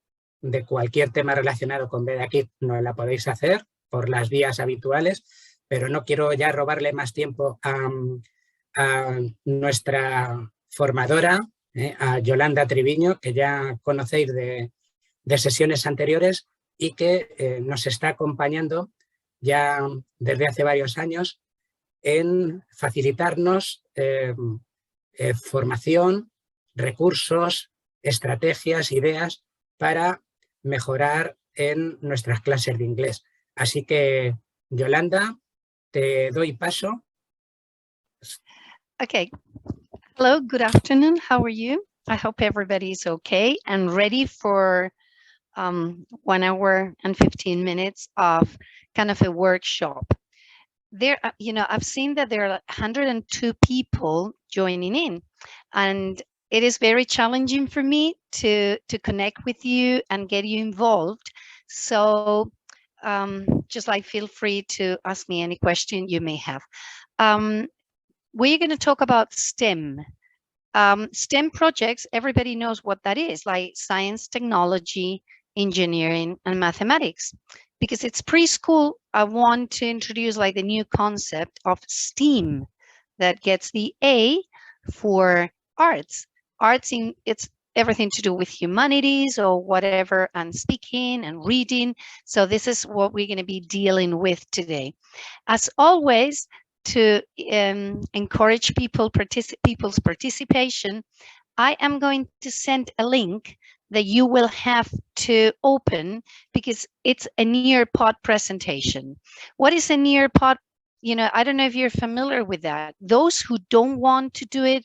de cualquier tema relacionado con BEDA Kids nos la podéis hacer por las vías habituales, pero no quiero ya robarle más tiempo a nuestra formadora, a Yolanda Triviño, que ya conocéis de sesiones anteriores y que nos está acompañando ya desde hace varios años en facilitarnos formación, recursos, estrategias, ideas para mejorar en nuestras clases de inglés. Así que, Yolanda, te doy paso. Okay. Hello, good afternoon. How are you? I hope everybody's okay and ready for 1 hour and 15 minutes of kind of a workshop. There, I've seen that there are 102 people joining in, and it is very challenging for me to connect with you and get you involved. So just like feel free to ask me any question you may have. We're going to talk about STEM. STEM projects, everybody knows what that is, like science, technology, engineering, and mathematics. Because it's preschool, I want to introduce like the new concept of STEAM that gets the A for arts. Arts, it's everything to do with humanities or whatever, and speaking and reading. So this is what we're going to be dealing with today. As always, to encourage people's participation, I am going to send a link that you will have to open because it's a Nearpod presentation. What is a Nearpod? I don't know if you're familiar with that. Those who don't want to do it,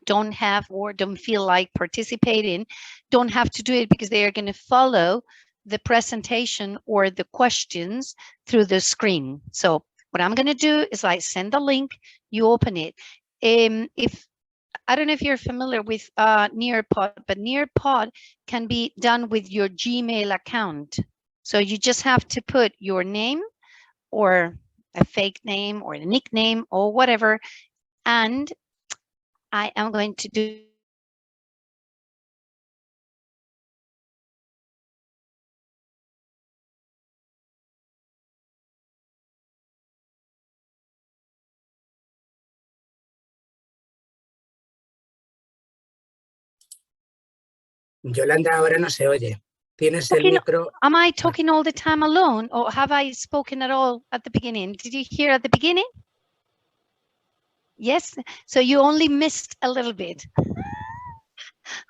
don't have or don't feel like participating, don't have to do it because they are going to follow the presentation or the questions through the screen. So what I'm going to do is I send the link, you open it. I don't know if you're familiar with Nearpod, but Nearpod can be done with your Gmail account. So you just have to put your name or a fake name or a nickname or whatever. And I am going to do Yolanda, ahora no se oye. Tienes el micro. Am I talking all the time alone, or have I spoken at all at the beginning? Did you hear at the beginning? Yes, so you only missed a little bit.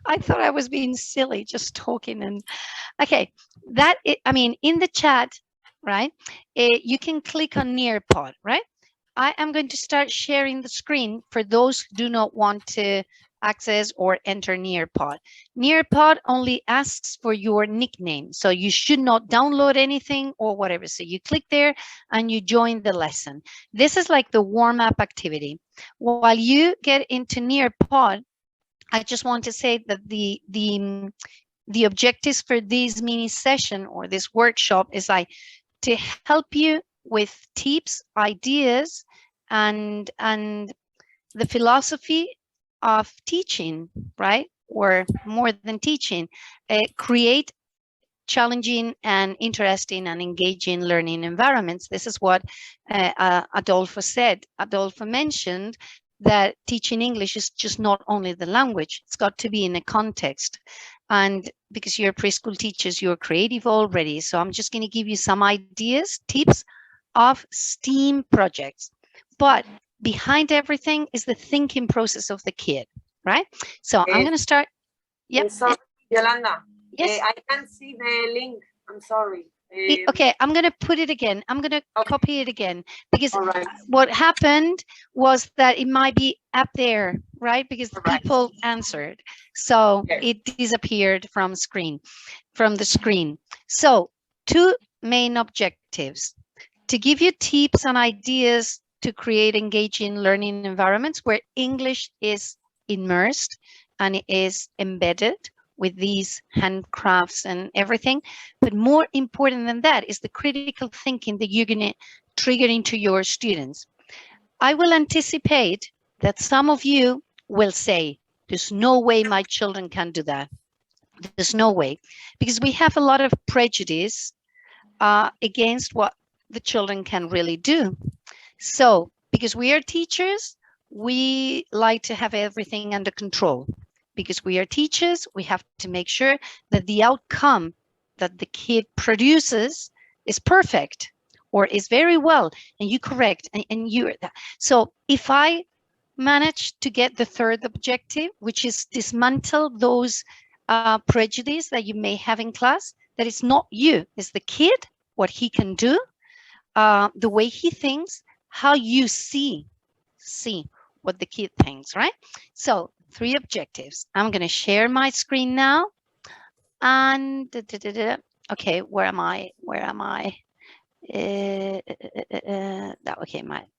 I thought I was being silly, just talking. And okay, I mean, in the chat, right, you can click on Nearpod, right? I am going to start sharing the screen for those who do not want to access or enter Nearpod. Nearpod only asks for your nickname, so you should not download anything or whatever. So you click there and you join the lesson. This is like the warm-up activity. While you get into Nearpod, I just want to say that the objectives for this mini session or this workshop is like to help you with tips, ideas, and the philosophy of teaching, right? Or more than teaching, create challenging and interesting and engaging learning environments. This is what Adolfo said. Adolfo mentioned that teaching English is just not only the language, it's got to be in a context. And because you're preschool teachers, you're creative already. So I'm just going to give you some ideas, tips of STEAM projects. But behind everything is the thinking process of the kid, right? So I'm going to start. Yep. Sorry, Yolanda. Yes. I can't see the link. I'm sorry. Okay, I'm going to put it again. I'm going to copy it again, because what happened was that it might be up there, right? Because people answered. So it disappeared from the screen. So 2 main objectives: to give you tips and ideas to create engaging learning environments where English is immersed and it is embedded with these handcrafts and everything. But more important than that is the critical thinking that you're going to trigger into your students. I will anticipate that some of you will say, there's no way my children can do that. There's no way, because we have a lot of prejudice against what the children can really do. So because we are teachers, we like to have everything under control. Because we are teachers, we have to make sure that the outcome that the kid produces is perfect or is very well, and you correct, and you're that. So if I manage to get the 3rd objective, which is dismantle those prejudice that you may have in class, that it's not you, it's the kid, what he can do, the way he thinks, how you see what the kid thinks, right? So 3 objectives. I'm going to share my screen now. And okay, where am I? Okay,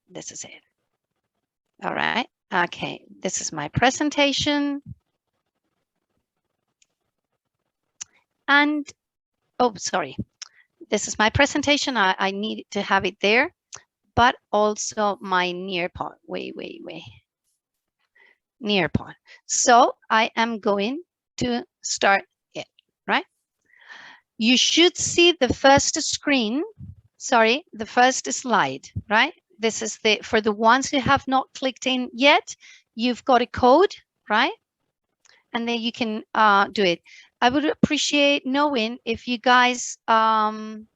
this is it. All right. Okay, this is my presentation. And oh, sorry. This is my presentation. I need to have it there, but also my Nearpod. Wait. Nearpod. So I am going to start it, right? You should see the first screen, the first slide, right? This is for the ones who have not clicked in yet, you've got a code, right? And then you can do it. I would appreciate knowing if you guys can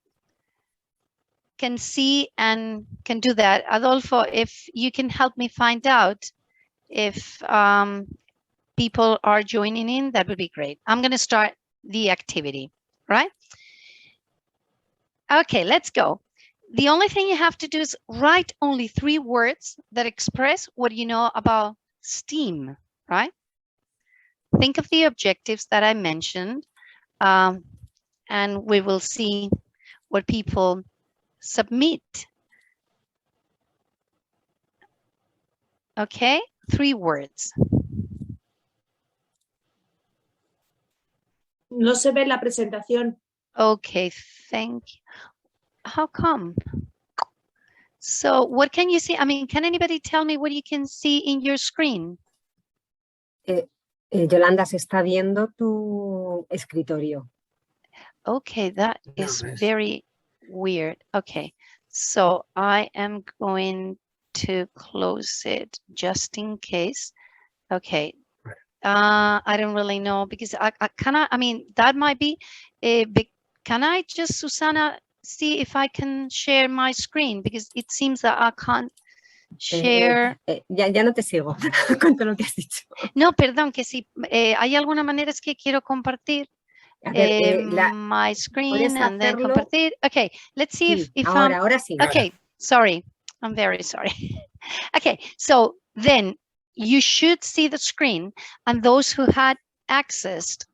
see and can do that. Adolfo, if you can help me find out if people are joining in, that would be great. I'm going to start the activity, right? Okay, let's go. The only thing you have to do is write only 3 words that express what you know about STEAM, right? Think of the objectives that I mentioned, and we will see what people submit. Okay, 3 words. No se ve la presentación. Okay, thank you. How come? So what can you see? I mean, can anybody tell me what you can see in your screen? Yolanda, se está viendo tu escritorio. Okay, that is very weird. Okay, so I am going to close it just in case. Okay, I don't really know because I mean, that might be big. Can I just, Susana, see if I can share my screen? Because it seems that I can't share. Ya no te sigo con todo lo que has dicho. No, perdón, que si hay alguna manera es que quiero compartir my screen and then compartir. Okay, let's see if ahora sí. Okay, sorry. I'm very sorry. Okay, so then you should see the screen, and those who had accessed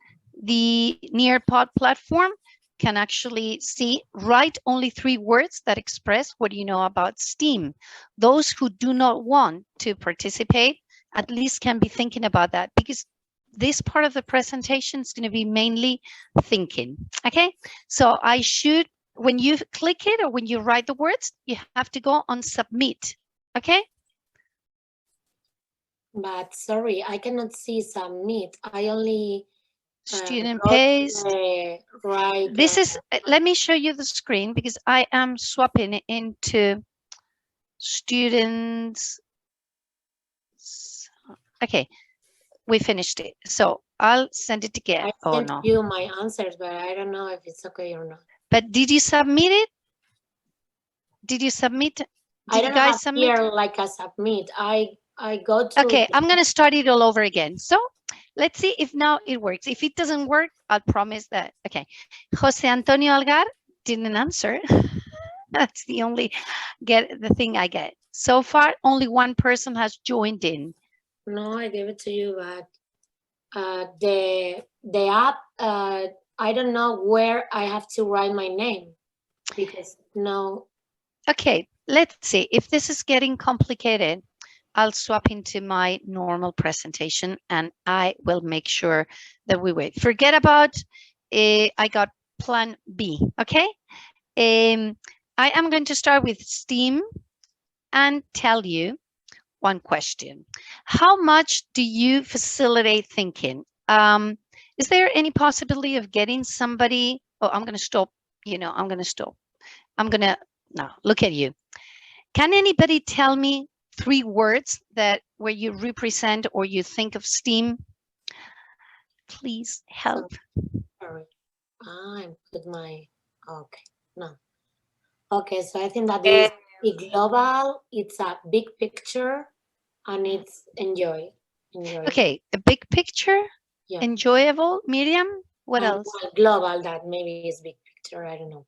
the Nearpod platform can actually see, write only 3 words that express what you know about STEAM. Those who do not want to participate at least can be thinking about that, because this part of the presentation is going to be mainly thinking. Okay, so I should, when you click it or when you write the words, you have to go on submit. Okay. But sorry, I cannot see submit. I only student paste. Right. This is, let me show you the screen because I am swapping it into students. Okay, we finished it. So I'll send it again. I sent you my answers, but I don't know if it's okay or not. But did you submit it? Did you submit? I don't have here like a submit. I go to. Okay, I'm going to start it all over again. So let's see if now it works. If it doesn't work, I'll promise that. Okay, Jose Antonio Algar didn't answer. That's the only the thing I get. So far, only one person has joined in. No, I gave it to you, but the app, I don't know where I have to write my name because no. Okay, let's see if this is getting complicated. I'll swap into my normal presentation and I will make sure that we wait. Forget about, I got plan B, okay? I am going to start with STEAM and tell you one question. How much do you facilitate thinking? Is there any possibility of getting somebody? Oh, I'm going to stop. You know, I'm going to stop. I'm going to, now look at you. Can anybody tell me 3 words that where you represent or you think of STEAM? Please help. Sorry, I put my, okay, no. Okay, so I think that is global, it's a big picture, and it's enjoy. Okay, a big picture, yeah. Enjoyable. Miriam, what else? Well, global, that maybe is big picture, I don't know.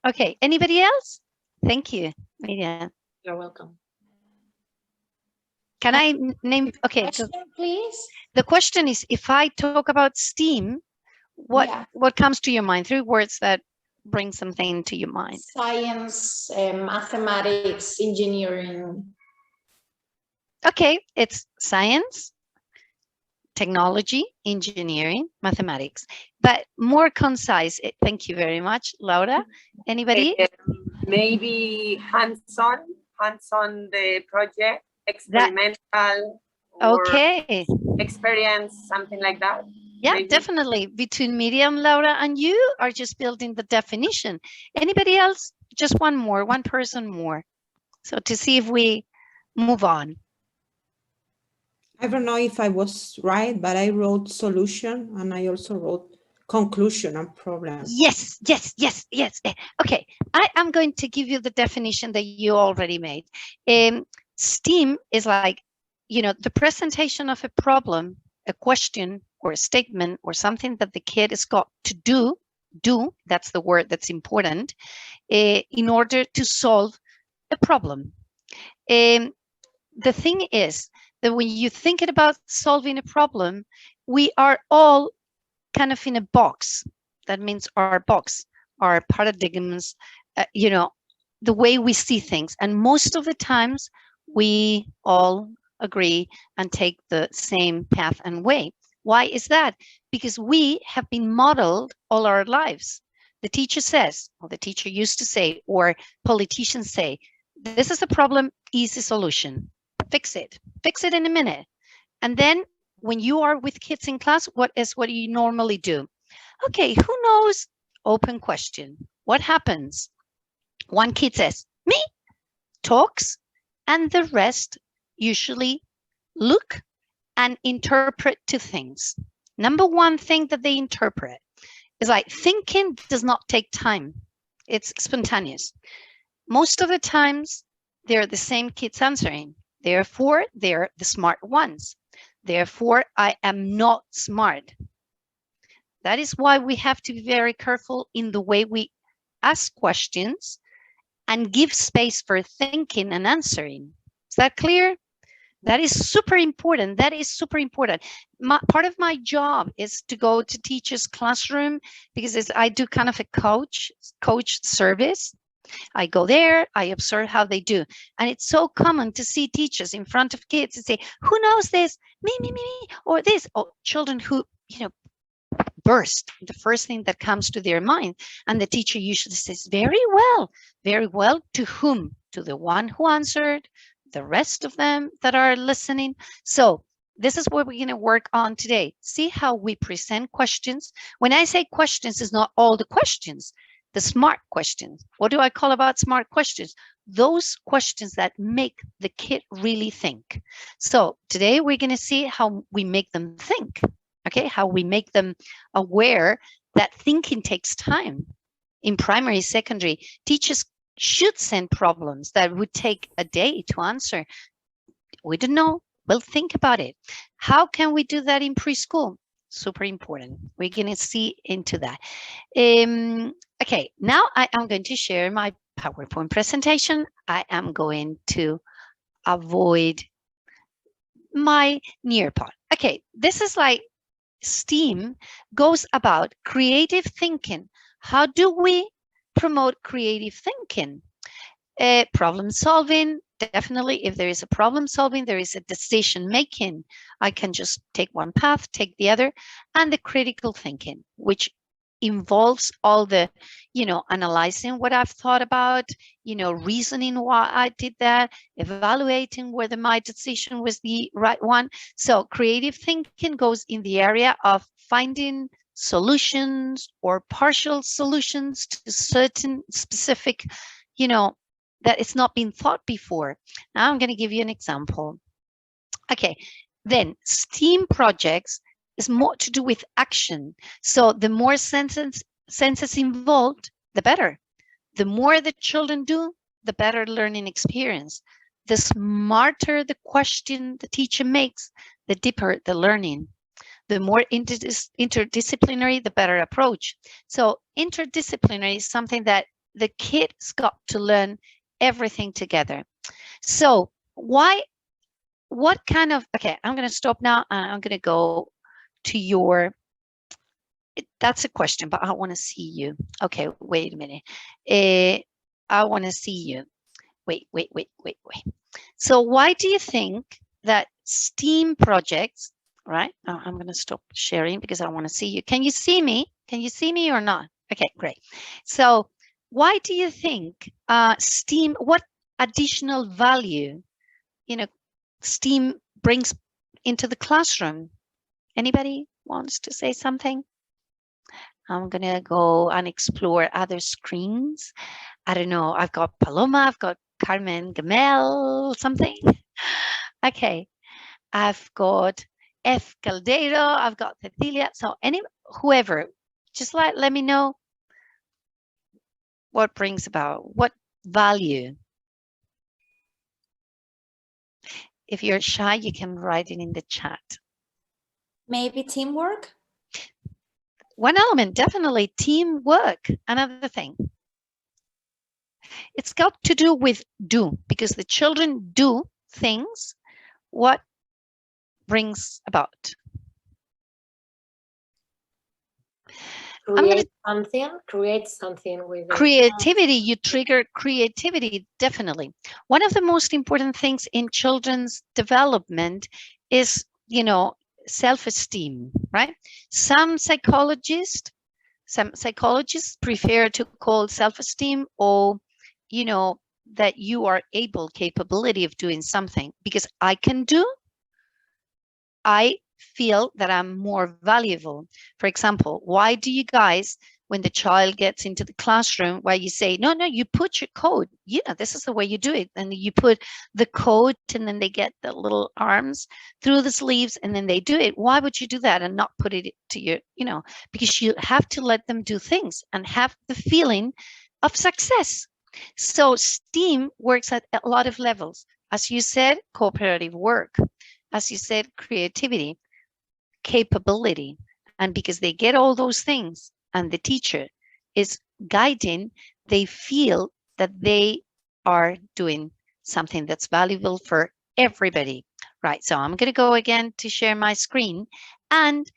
Okay, anybody else? Thank you, Miriam. You're welcome. Can I name, okay. Question, please. The question is, if I talk about STEAM, what comes to your mind? 3 words that bring something to your mind. Science, mathematics, engineering. Okay, it's science, technology, engineering, mathematics, but more concise. Thank you very much, Laura. Anybody? Maybe hands-on the project, experimental. Okay. Experience, something like that. Yeah, maybe. Definitely. Between Miriam, Laura, and you are just building the definition. Anybody else? Just one person more. So to see if we move on. I don't know if I was right, but I wrote solution and I also wrote conclusion and problem. Yes. Okay, I am going to give you the definition that you already made. STEAM is like, you know, the presentation of a problem, a question or a statement or something that the kid has got to do, that's the word that's important, in order to solve a problem. The thing is that when you think about solving a problem, we are all kind of in a box. That means our box, our paradigms, you know, the way we see things. And most of the times we all agree and take the same path and way. Why is that? Because we have been modeled all our lives. The teacher says, or the teacher used to say, or politicians say, this is a problem, easy solution. Fix it in a minute. And then when you are with kids in class, what do you normally do? Okay, who knows? Open question. What happens? One kid says, me, talks, and the rest usually look and interpret two things. Number one thing that they interpret is like thinking does not take time. It's spontaneous. Most of the times, they're the same kids answering. Therefore, they're the smart ones. Therefore, I am not smart. That is why we have to be very careful in the way we ask questions and give space for thinking and answering. Is that clear? That is super important. That is super important. Part of my job is to go to teachers' classroom because I do kind of a coach service. I go there, I observe how they do. And it's so common to see teachers in front of kids and say, who knows this? Me, or this. Or children who, burst, the first thing that comes to their mind. And the teacher usually says, very well. Very well to whom? To the one who answered, the rest of them that are listening. So this is what we're going to work on today. See how we present questions. When I say questions, it's not all the questions. The smart questions. What do I call about smart questions? Those questions that make the kid really think. So today we're going to see how we make them think. Okay, how we make them aware that thinking takes time. In primary, secondary, teachers should send problems that would take a day to answer. We don't know. Well, think about it. How can we do that in preschool? Super important. We're going to see into that. Okay, now I am going to share my PowerPoint presentation. I am going to avoid my Nearpod. Okay, this is like STEAM goes about creative thinking. How do we promote creative thinking? Problem solving. Definitely, if there is a problem solving, there is a decision making. I can just take one path, take the other, and the critical thinking, which involves all the, analyzing what I've thought about, reasoning why I did that, evaluating whether my decision was the right one. So creative thinking goes in the area of finding solutions or partial solutions to certain specific, that it's not been thought before. Now I'm going to give you an example. Okay, then STEAM projects is more to do with action. So the more senses involved, the better. The more the children do, the better learning experience. The smarter the question the teacher makes, the deeper the learning. The more interdisciplinary, the better approach. So interdisciplinary is something that the kid's got to learn everything together. So what kind of, okay, I'm going to stop now and I'm going to go to your, that's a question, but I want to see you. Okay, wait a minute. I want to see you. Wait. So why do you think that STEAM projects, right? I'm going to stop sharing because I want to see you. Can you see me? Can you see me or not? Okay, great. So why do you think STEAM, what additional value, STEAM brings into the classroom? Anybody wants to say something? I'm going to go and explore other screens. I don't know. I've got Paloma. I've got Carmen Gamel, something. Okay. I've got F. Caldeiro. I've got Cecilia. So whoever, just let me know what brings about, what value. If you're shy, you can write it in the chat. Maybe teamwork? One element, definitely teamwork. Another thing. It's got to do with do, because the children do things. What brings about? Create something with creativity. You trigger creativity, definitely. One of the most important things in children's development is, self-esteem, right? Some psychologists prefer to call self-esteem or, that you are capability of doing something, because I feel that I'm more valuable. For example, why do you guys when the child gets into the classroom, where you say, no, you put your code. Yeah, this is the way you do it. And you put the code, and then they get the little arms through the sleeves, and then they do it. Why would you do that and not put it to your, because you have to let them do things and have the feeling of success. So STEAM works at a lot of levels. As you said, cooperative work. As you said, creativity, capability. And because they get all those things and the teacher is guiding, they feel that they are doing something that's valuable for everybody. Right, so I'm going to go again to share my screen. And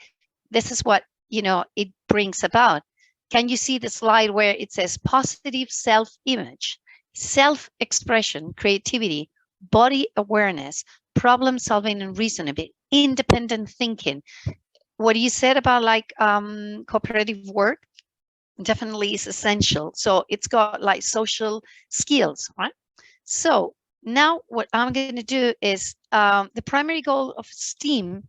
this is what, it brings about. Can you see the slide where it says positive self-image, self-expression, creativity, body awareness, problem solving and reasoning, independent thinking? What you said about like cooperative work definitely is essential. So it's got like social skills, right? So now what I'm going to do is the primary goal of STEAM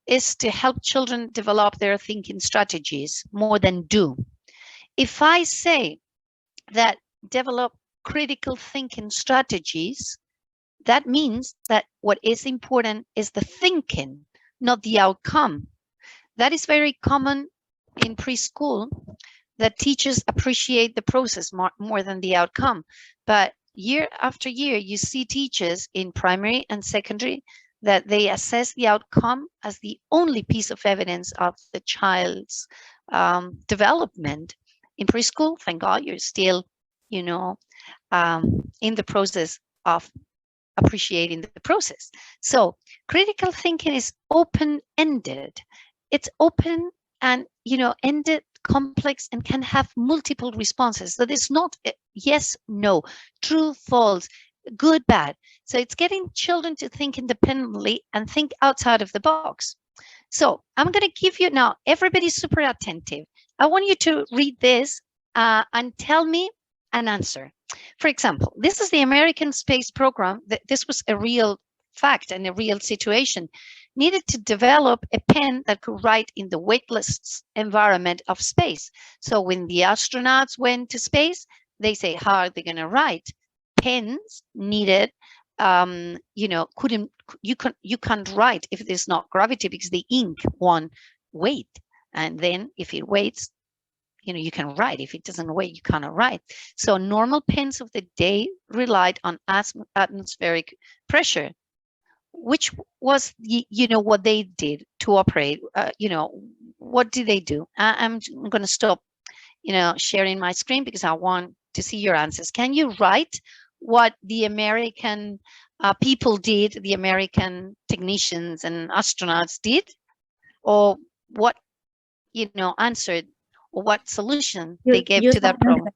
is to help children develop their thinking strategies more than do. If I say that develop critical thinking strategies, that means that what is important is the thinking, not the outcome. That is very common in preschool, that teachers appreciate the process more than the outcome. But year after year, you see teachers in primary and secondary that they assess the outcome as the only piece of evidence of the child's development. In preschool, thank God, you're still, in the process of appreciating the process. So critical thinking is open-ended. It's open and, ended, complex, and can have multiple responses. So there's not a yes, no, true, false, good, bad. So it's getting children to think independently and think outside of the box. So I'm going to give you now, everybody's super attentive. I want you to read this and tell me an answer. For example, this is the American space program. This was a real fact and a real situation. Needed to develop a pen that could write in the weightless environment of space. So when the astronauts went to space, they say, how are they going to write? Pens needed, you can't write if there's not gravity, because the ink won't weight. And then if it weights, you can write. If it doesn't weigh, you cannot write. So normal pens of the day relied on atmospheric pressure, which was, what they did to operate. What did they do? I'm going to stop, sharing my screen because I want to see your answers. Can you write what the American people did, the American technicians and astronauts did, or what, answered, or what solution they gave to that problem?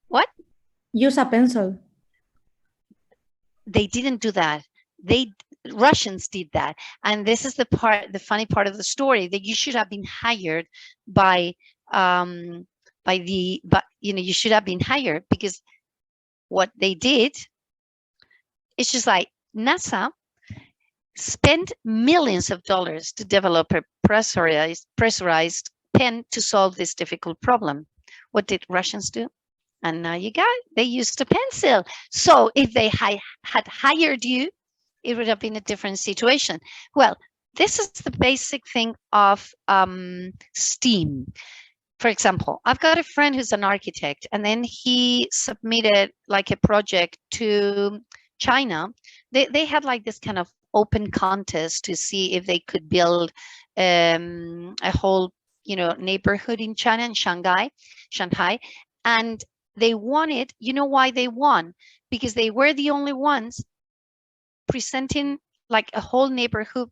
What? Use a pencil. They didn't do that. Russians did that. And this is the funny part of the story, that you should have been hired you should have been hired, because what they did, it's just like NASA spent millions of dollars to develop a pressurized pen to solve this difficult problem. What did Russians do? And now they used a pencil. So if they had hired you, it would have been a different situation. Well, this is the basic thing of STEAM. For example, I've got a friend who's an architect, and then he submitted like a project to China. They had like this kind of open contest to see if they could build a whole, neighborhood in China, in Shanghai. And they won it. You know why they won? Because they were the only ones presenting like a whole neighborhood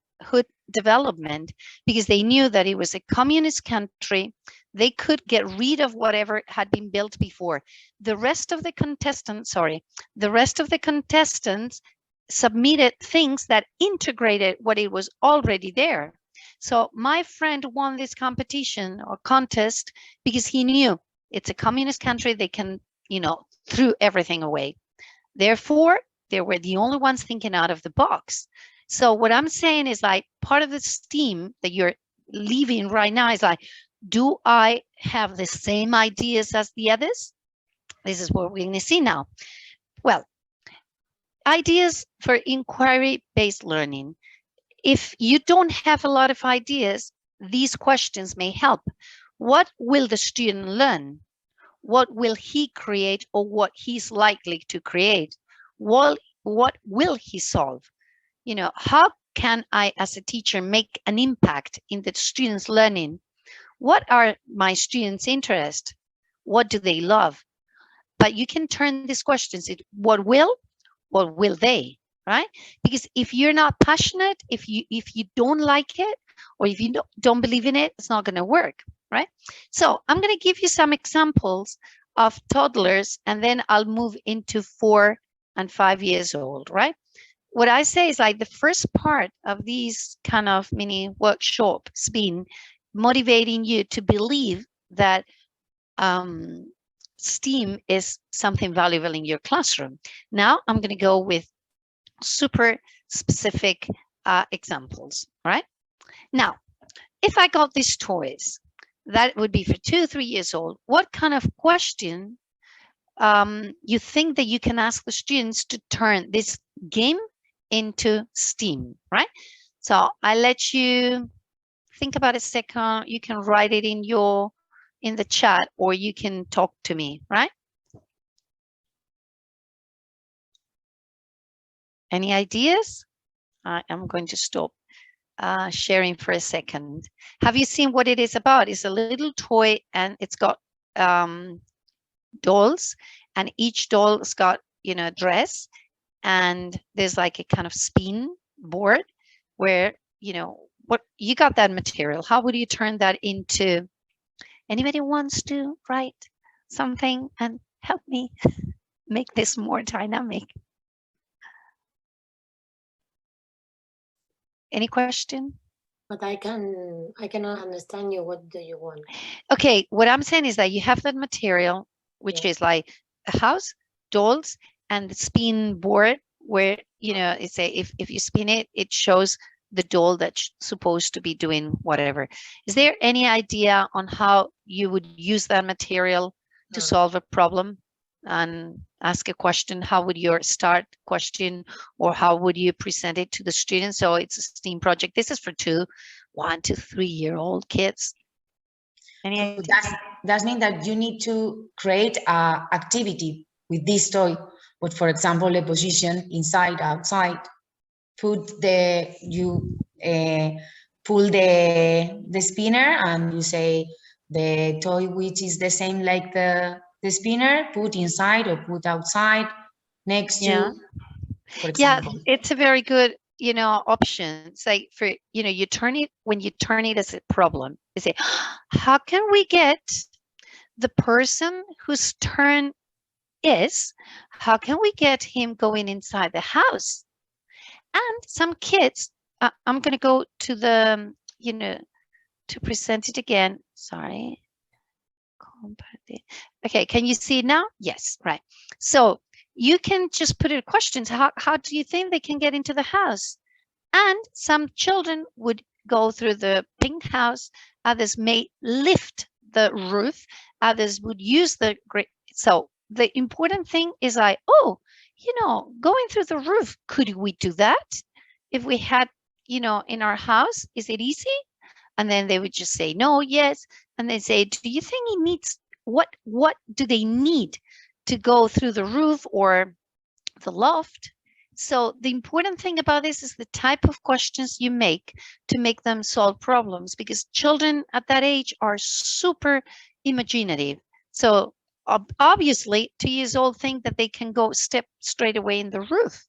development, because they knew that it was a communist country. They could get rid of whatever had been built before. The rest of the contestants submitted things that integrated what it was already there. So my friend won this competition or contest because he knew it's a communist country. They can, threw everything away. Therefore, they were the only ones thinking out of the box. So what I'm saying is like part of the STEAM that you're leaving right now is like, Do I have the same ideas as the others? This is what we're going to see now. Well, ideas for inquiry-based learning. If you don't have a lot of ideas, these questions may help. What will the student learn? What will he create, or what he's likely to create? What will he solve? You know, how can I, as a teacher, make an impact in the students' learning? What are my students' interests? What do they love? But you can turn these questions into what will they, right? Because if you're not passionate, if you don't like it, or if you don't believe in it, it's not going to work, right? So I'm going to give you some examples of toddlers, and then I'll move into 4 and 5 years old, right? What I say is, like, the first part of these kind of mini workshops being motivating you to believe that STEAM is something valuable in your classroom. Now I'm going to go with super specific examples, right? Now, if I got these toys, that would be for 2 or 3 years old. What kind of question you think that you can ask the students to turn this game into STEAM, right? So I let you think about a second. You can write it in the chat, or you can talk to me, right? Any ideas? I am going to stop sharing for a second. Have you seen what it is about? It's a little toy, and it's got dolls, and each doll's got, you know, a dress, and there's like a kind of spin board where, you know, what you got that material. How would you turn that into? Anybody wants to write something and help me make this more dynamic? Any question? But I cannot understand you. What do you want? Okay, what I'm saying is that you have that material, which is like a house, dolls, and the spin board where, you know, it's if you spin it, it shows the doll that's supposed to be doing whatever. Is there any idea on how you would use that material to solve a problem and ask a question? How would your start question, or how would you present it to the students? So it's a STEAM project. This is for 1 to 3 year old kids. So that means that you need to create an activity with this toy, but for example, a position inside, outside. Pull the spinner, and you say the toy which is the same like the spinner, put inside or put outside next to, for example. Yeah, it's a very good, you know, option. It's like, for, you know, you turn it, when you turn it as a problem, you say, how can we get the person whose turn is, how can we get him going inside the house? And some kids, I'm going to go to the, you know, to present it again. Sorry. Okay, can you see it now? Yes, right. So you can just put in questions. How do you think they can get into the house? And some children would go through the pink house. Others may lift the roof. Others would use the great. So the important thing is you know, going through the roof, could we do that? If we had, you know, in our house, is it easy? And then they would just say, no, yes. And they say, do you think he needs, what do they need to go through the roof or the loft? So the important thing about this is the type of questions you make to make them solve problems, because children at that age are super imaginative. So obviously 2 years old think that they can go step straight away in the roof,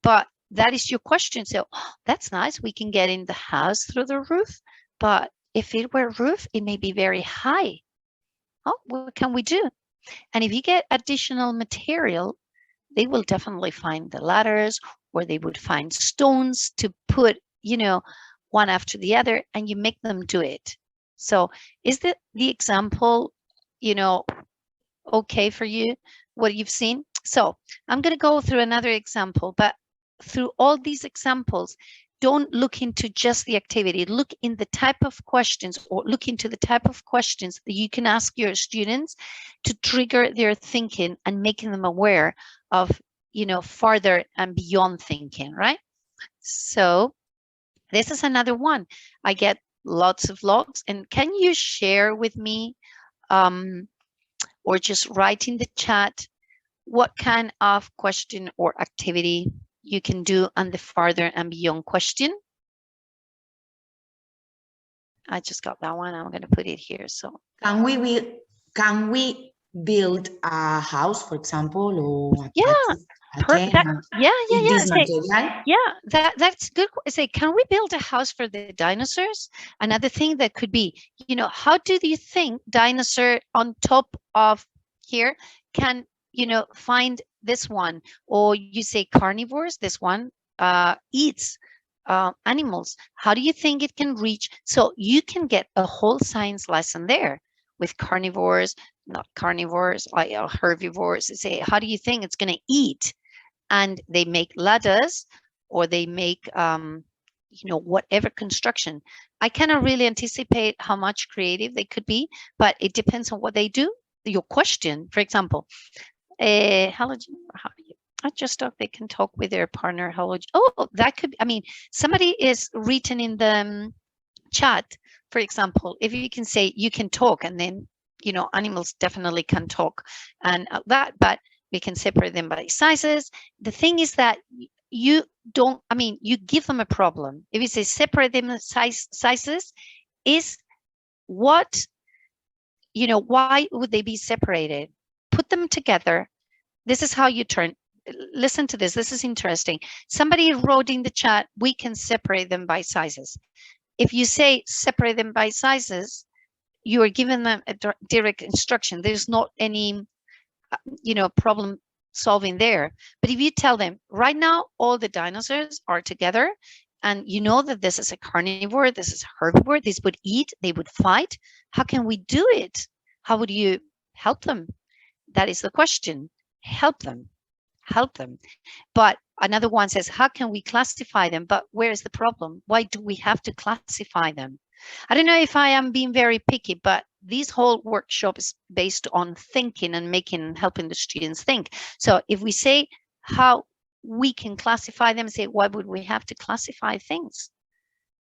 but that is your question. So that's nice, we can get in the house through the roof, but if it were roof, it may be very high. What can we do? And if you get additional material, they will definitely find the ladders, or they would find stones to put, you know, one after the other, and you make them do it. So is the example, you know, okay for you, what you've seen? So I'm going to go through another example, but through all these examples, don't look into just the activity. Look in the type of questions, or look into the type of questions that you can ask your students to trigger their thinking and making them aware of, you know, farther and beyond thinking, right? So this is another one. I get lots of logs, and can you share with me or just write in the chat what kind of question or activity you can do on the farther and beyond question? I just got that one. I'm going to put it here. So can we build a house, for example, or that's good. Say, can we build a house for the dinosaurs? Another thing that could be, you know, how do you think dinosaur on top of here can, you know, find this one? Or you say carnivores, this one eats animals. How do you think it can reach? So you can get a whole science lesson there with carnivores, not carnivores, like herbivores. Say, how do you think it's going to eat? And they make ladders, or they make, you know, whatever construction. I cannot really anticipate how much creative they could be, but it depends on what they do. Your question, for example, how do you? I just thought they can talk with their partner. Oh, that could be, I mean, somebody is written in the chat, for example, if you can say you can talk, and then, you know, animals definitely can talk and that, but we can separate them by sizes. The thing is that you don't, I mean, you give them a problem. If you say separate them in sizes, is what, you know, why would they be separated? Put them together. This is how you turn. Listen to this. This is interesting. Somebody wrote in the chat, we can separate them by sizes. If you say separate them by sizes, you are giving them a direct instruction. There's not any, you know, problem solving there. But if you tell them right now, all the dinosaurs are together, and you know that this is a carnivore, this is a herbivore, this would eat, they would fight. How can we do it? How would you help them? That is the question. Help them. Help them. But another one says, how can we classify them? But where is the problem? Why do we have to classify them? I don't know if I am being very picky, but this whole workshop is based on thinking and helping the students think. So if we say how we can classify them, say, why would we have to classify things?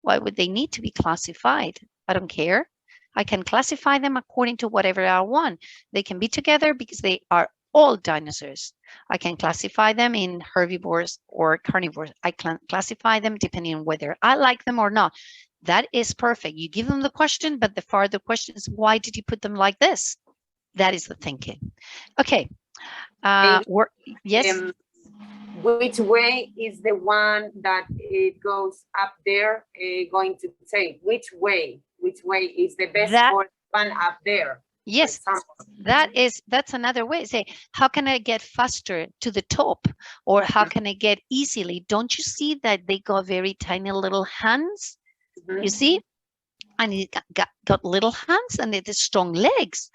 Why would they need to be classified? I don't care. I can classify them according to whatever I want. They can be together because they are all dinosaurs. I can classify them in herbivores or carnivores. I can classify them depending on whether I like them or not. That is perfect. You give them the question, but the further question is, why did you put them like this? That is the thinking. Okay. Yes. Which way is the one that it goes up there going to say? Which way is the best for one up there? Yes, that's another way. Say, how can I get faster to the top? Or how can I get easily? Don't you see that they got very tiny little hands? You see? And it got little hands and it has strong legs.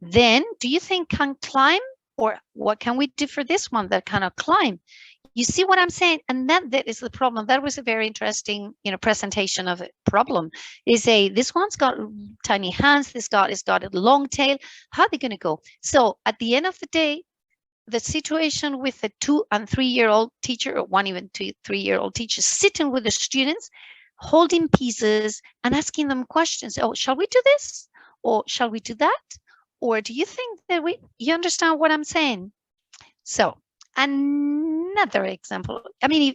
Then do you think can climb? Or what can we do for this one that cannot climb? You see what I'm saying? And that is the problem. That was a very interesting, you know, presentation of a problem. Is this one's got tiny hands, this guy has got a long tail. How are they going to go? So at the end of the day, the situation with a 2- and 3-year-old teacher, or 1 even 2- 3-year-old teacher sitting with the students, holding pieces and asking them questions. Oh, shall we do this? Or shall we do that? Or do you think that you understand what I'm saying? So another example, I mean,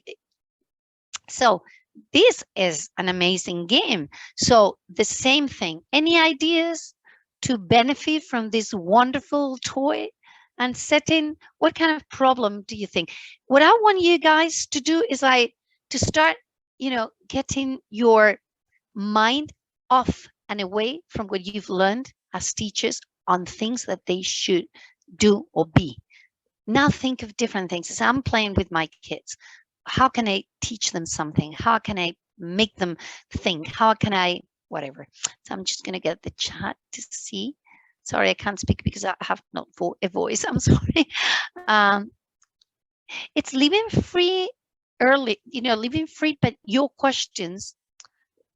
so this is an amazing game. So the same thing, any ideas to benefit from this wonderful toy and setting? What kind of problem do you think? What I want you guys to do is to start, you know, getting your mind off and away from what you've learned as teachers on things that they should do or be. Now think of different things. As I'm playing with my kids, how can I teach them something? How can I make them think? How can I, whatever. So I'm just going to get the chat to see. Sorry, I can't speak because I have not a voice. I'm sorry. It's living free early, leaving free, but your questions,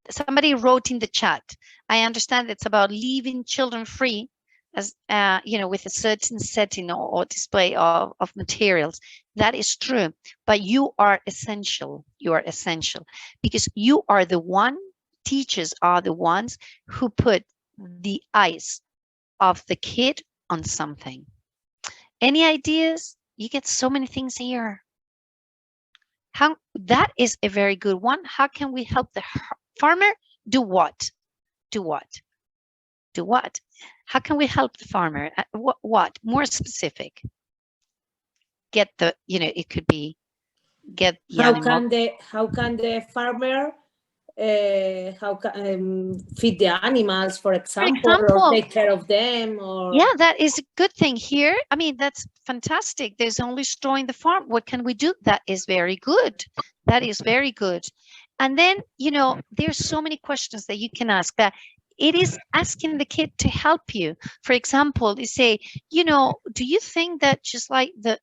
somebody wrote in the chat, I understand it's about leaving children free as, with a certain setting or display of materials. That is true, but you are essential. You are essential because you are the one, teachers are the ones who put the eyes of the kid on something. Any ideas? You get so many things here. That is a very good one. How can we help the farmer do what? Do what? Do what? How can we help the farmer? What? More specific. Get the, it could be get the animal. How can the farmer feed the animals, for example, or take care of them? Or yeah, that is a good thing here. I mean, that's fantastic. There's only storing the farm. What can we do? That is very good. That is very good. And then, there's so many questions that you can ask. That it is asking the kid to help you. For example, they say, do you think that just like the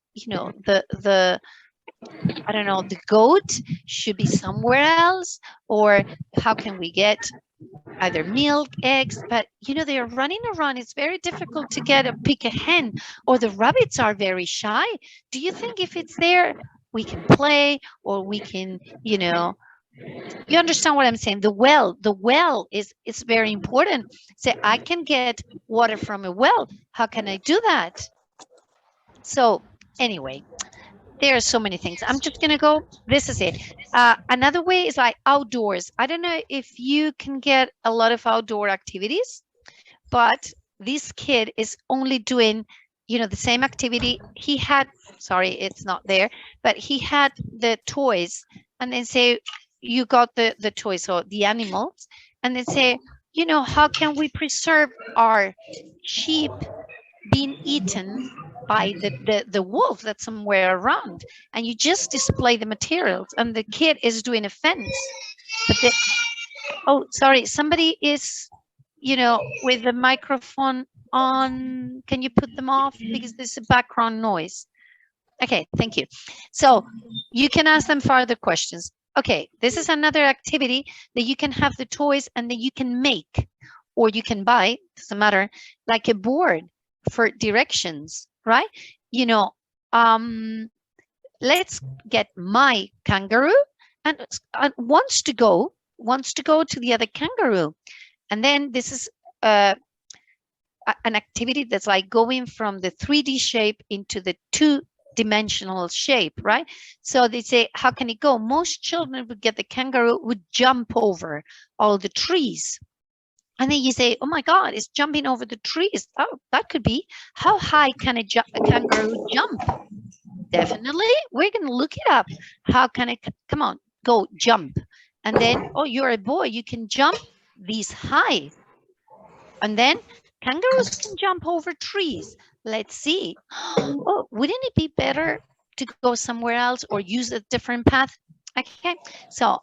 I don't know, the goat should be somewhere else? Or how can we get either milk, eggs? But, they are running around. It's very difficult to pick a hen, or the rabbits are very shy. Do you think if it's there, we can play, or we can, you understand what I'm saying? The well is very important. Say, I can get water from a well. How can I do that? So anyway, there are so many things. I'm just going to go. This is it. Another way is like outdoors. I don't know if you can get a lot of outdoor activities, but this kid is only doing, the same activity. He had, sorry, it's not there, but he had the toys, and then say, you got the toys or the animals, and then say, how can we preserve our sheep being eaten by the wolf that's somewhere around? And you just display the materials, and the kid is doing a fence. But oh, sorry, somebody is, with the microphone on. Can you put them off? Because there's a background noise. Okay, thank you. So you can ask them further questions. Okay, this is another activity that you can have the toys, and then you can make, or you can buy, doesn't matter, like a board for directions, right? Let's get my kangaroo and wants to go to the other kangaroo. And then this is an activity that's like going from the 3D shape into the 2-dimensional shape, right? So they say, how can it go? Most children would get the kangaroo would jump over all the trees. And then you say, oh my God, it's jumping over the trees. Oh, that could be. How high can a kangaroo jump? Definitely. We're going to look it up. How can it, come on, go jump. And then, oh, you're a boy, you can jump this high. And then kangaroos can jump over trees. Let's see. Oh, wouldn't it be better to go somewhere else or use a different path? Okay, so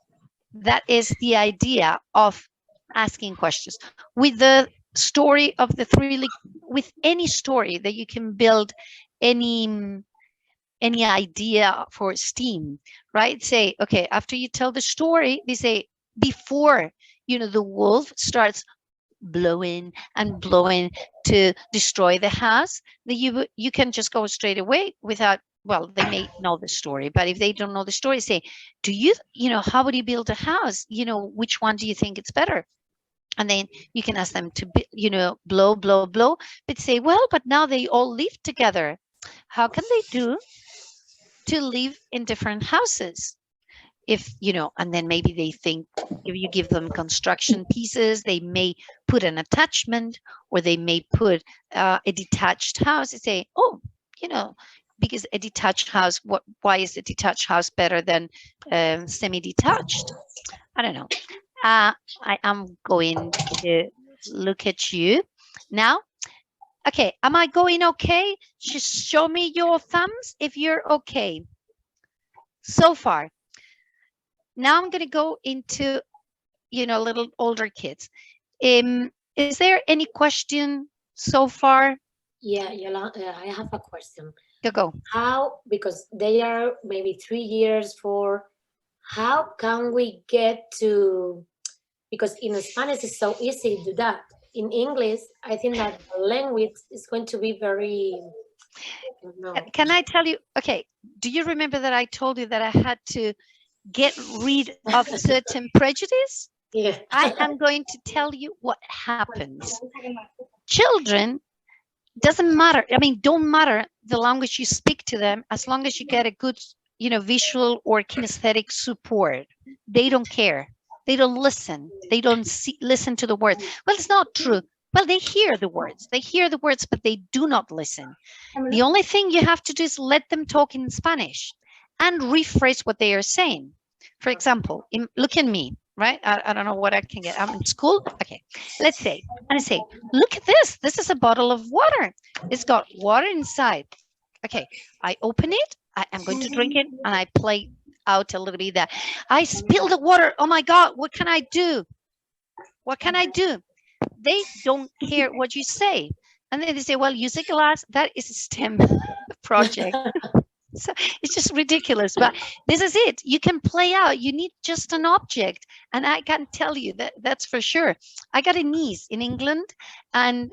that is the idea of asking questions. With the story of the with any story that you can build any idea for STEAM, right? Say, okay, after you tell the story, they say, before, the wolf starts blowing and blowing to destroy the house, that you can just go straight away without, well, they may know the story, but if they don't know the story, say, do you, how would you build a house? Which one do you think it's better? And then you can ask them to, blow, blow, blow, but say, well, but now they all live together. How can they do to live in different houses? If, and then maybe they think, if you give them construction pieces, they may put an attachment, or they may put a detached house. They say, oh, because a detached house, why is a detached house better than semi-detached? I don't know. I am going to look at you now. Okay, am I going okay? Just show me your thumbs if you're okay so far. Now I'm going to go into, little older kids. Is there any question so far? Yeah, Yolanda, I have a question. Go. How, because they are maybe 3 years, 4, how can we get to, because in Spanish it's so easy to do that. In English, I think that the language is going to be very, Can I tell you, okay, do you remember that I told you that I had to get rid of certain prejudice? Yeah. I am going to tell you what happens. Children, doesn't matter, I mean, don't matter the language you speak to them, as long as you get a good, you know, visual or kinesthetic support. They don't care. They don't listen. They don't listen to the words. Well, it's not true. Well, they hear the words. They hear the words, but they do not listen. The only thing you have to do is let them talk in Spanish and rephrase what they are saying. For example, look at me, right? I don't know what I can get. I'm in school. Okay, let's say, and I say, look at this. This is a bottle of water. It's got water inside. Okay, I open it. I am going to drink it, and I play out a little bit that I spilled the water. Oh my God, what can I do? What can I do? They don't care what you say. And then they say, well, use a glass. That is a STEM project. So it's just ridiculous. But this is it. You can play out. You need just an object. And I can tell you that that's for sure. I got a niece in England, and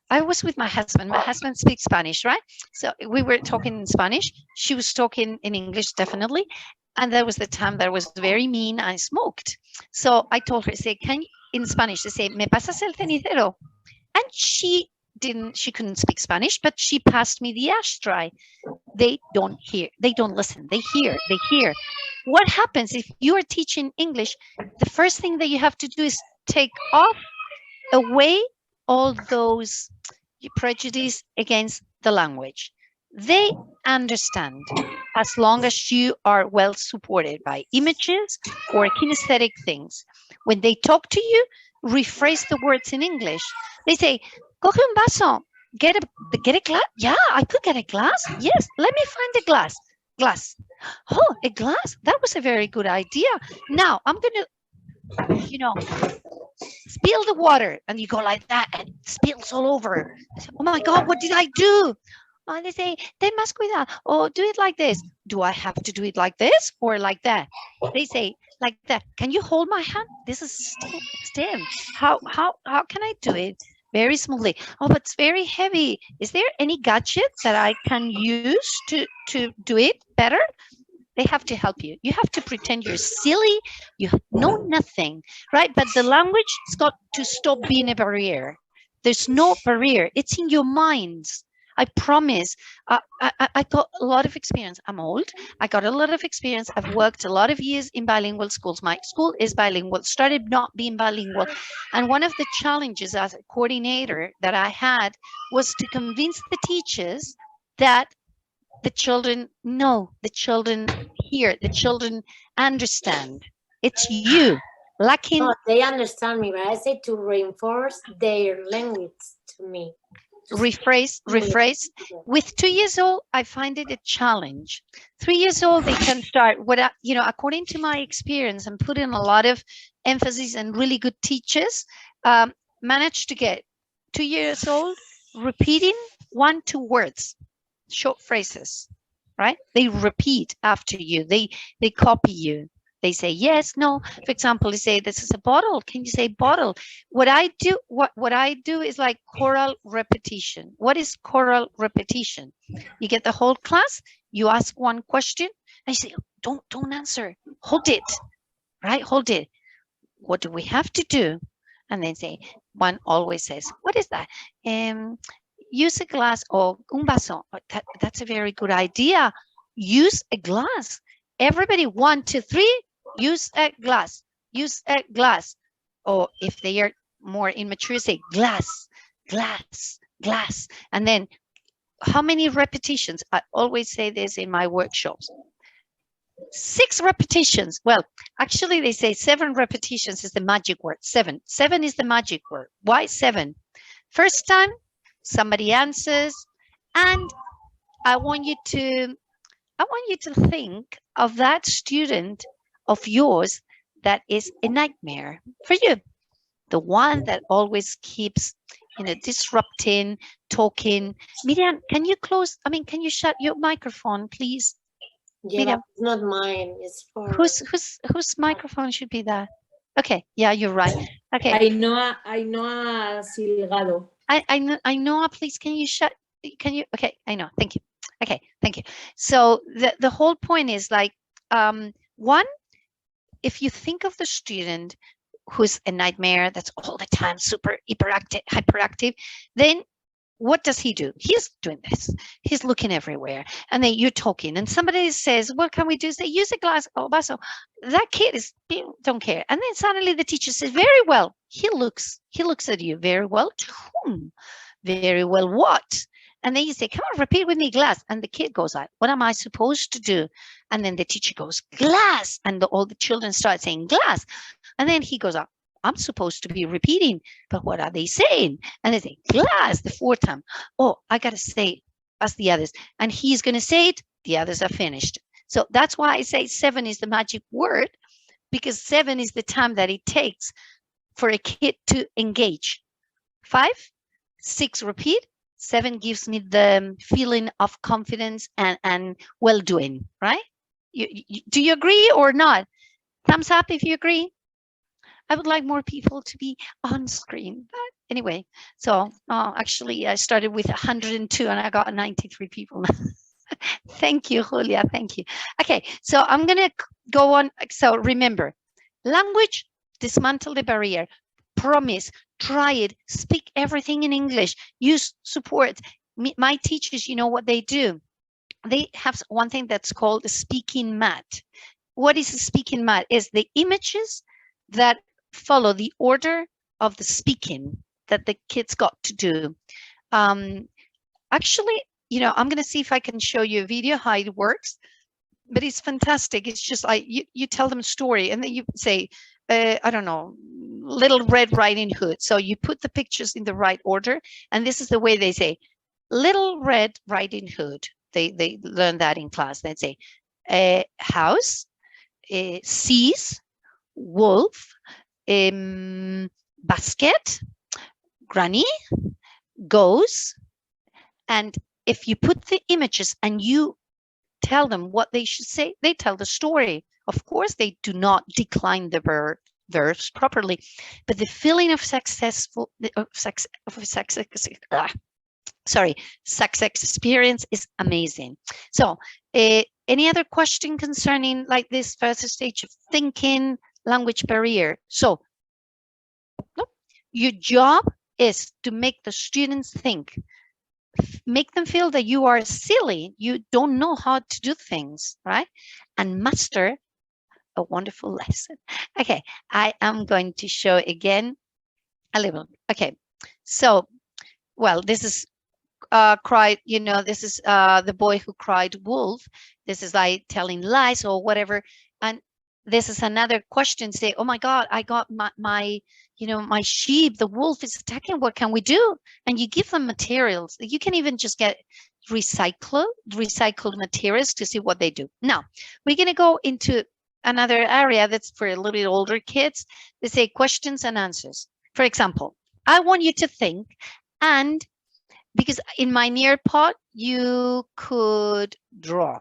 I was with my husband. My husband speaks Spanish, right? So we were talking in Spanish. She was talking in English, definitely. And that was the time that I was very mean. I smoked. So I told her, say, can you, in Spanish, to say, ¿me pasas el cenicero? And she couldn't speak Spanish, but she passed me the ashtray. They don't hear, they don't listen, they hear. What happens if you are teaching English? The first thing that you have to do is take away all those prejudice against the language. They understand as long as you are well supported by images or kinesthetic things. When they talk to you, rephrase the words in English. They say, coge un vaso, get a glass. Yeah, I could get a glass. Yes, let me find a glass. Oh, a glass. That was a very good idea. Now I'm going to, you know, spill the water. And you go like that and it spills all over. I say, oh my God, what did I do? And they say, ten más cuidado. Oh, do it like this. Do I have to do it like this or like that? They say, like that. Can you hold my hand? This is STEM. How can I do it? Very smoothly. Oh, but it's very heavy. Is there any gadget that I can use to do it better? They have to help you. You have to pretend you're silly. You know nothing, right? But the language has got to stop being a barrier. There's no barrier. It's in your minds. I promise. I got a lot of experience. I'm old. I got a lot of experience. I've worked a lot of years in bilingual schools. My school is bilingual, started not being bilingual. And one of the challenges as a coordinator that I had was to convince the teachers that the children know, the children hear, the children understand. It's you lacking. No, they understand me, but I say to reinforce their language to me. Rephrase. With 2 years old, I find it a challenge. 3 years old, they can start. According to my experience, and put in a lot of emphasis, and really good teachers manage to get 2 years old repeating 1-2 words, short phrases, right? They repeat after you. They copy you. They say yes, no. For example, they say this is a bottle. Can you say bottle? What I do is like choral repetition. What is choral repetition? You get the whole class, you ask one question, and you say, don't answer. Hold it, right? Hold it. What do we have to do? And then say, one always says, what is that? Use a glass or un vaso. That's a very good idea. Use a glass. Everybody, 1, 2, 3, use a glass, use a glass. Or if they are more immature, say glass, glass, glass. And then how many repetitions? I always say this in my workshops. 6 repetitions. Well, actually they say 7 repetitions is the magic word. 7 is the magic word. Why 7? First time, somebody answers, and I want you to think of that student of yours that is a nightmare for you. The one that always keeps you know, disrupting, talking. Miriam, can you shut your microphone, please? Yeah, Miriam. it's not mine. It's for whose microphone should be that? Okay, yeah, you're right. Okay. Ainhoa Silgado. Ainhoa, please, okay, I know, thank you. Okay, thank you. So the whole point is like, one, if you think of the student who's a nightmare, that's all the time super hyperactive, then what does he do? He's doing this. He's looking everywhere. And then you're talking and somebody says, what can we do? Say, use a glass or basso. That kid don't care. And then suddenly the teacher says, very well. He looks at you. Very well. To whom? Very well. What? And then you say, come on, repeat with me, glass. And the kid goes like, what am I supposed to do? And then the teacher goes, glass. And all the children start saying glass. And then he goes up, I'm supposed to be repeating, but what are they saying? And they say, glass, the fourth time. Oh, I got to say, as the others. And he's going to say it, the others are finished. So that's why I say 7 is the magic word, because 7 is the time that it takes for a kid to engage. 5, 6, repeat. 7 gives me the feeling of confidence and well-doing, right? Do you agree or not? Thumbs up if you agree. I would like more people to be on screen. But anyway, so actually I started with 102 and I got 93 people. Thank you, Julia. Thank you. Okay, so I'm going to go on. So remember, language, dismantle the barrier. Promise, try it, speak everything in English, use support. My teachers, you know what they do? They have one thing that's called a speaking mat. What is a speaking mat? Is the images that follow the order of the speaking that the kids got to do. Actually, you know, I'm going to see if I can show you a video how it works, but it's fantastic. It's just like you tell them a story and then you say, I don't know, Little Red Riding Hood. So you put the pictures in the right order. And this is the way they say, Little Red Riding Hood. They learn that in class. They'd say, house, sees, wolf, basket, granny, goes. And if you put the images and you tell them what they should say, they tell the story. Of course, they do not decline the verbs properly, but the feeling of success experience is amazing. So any other question concerning like this first stage of thinking, language barrier? So your job is to make the students think, make them feel that you are silly, you don't know how to do things, right? And master a wonderful lesson. Okay, I am going to show again a little. Okay, so, well, this is cried, you know, this is the boy who cried wolf. This is like telling lies or whatever. And this is another question, say, oh my God, I got my you know, my sheep, the wolf is attacking, what can we do? And you give them materials. You can even just get recycled materials to see what they do. Now, we're going to go into another area that's for a little bit older kids. They say questions and answers. For example, I want you to think, and because in my Nearpod, you could draw.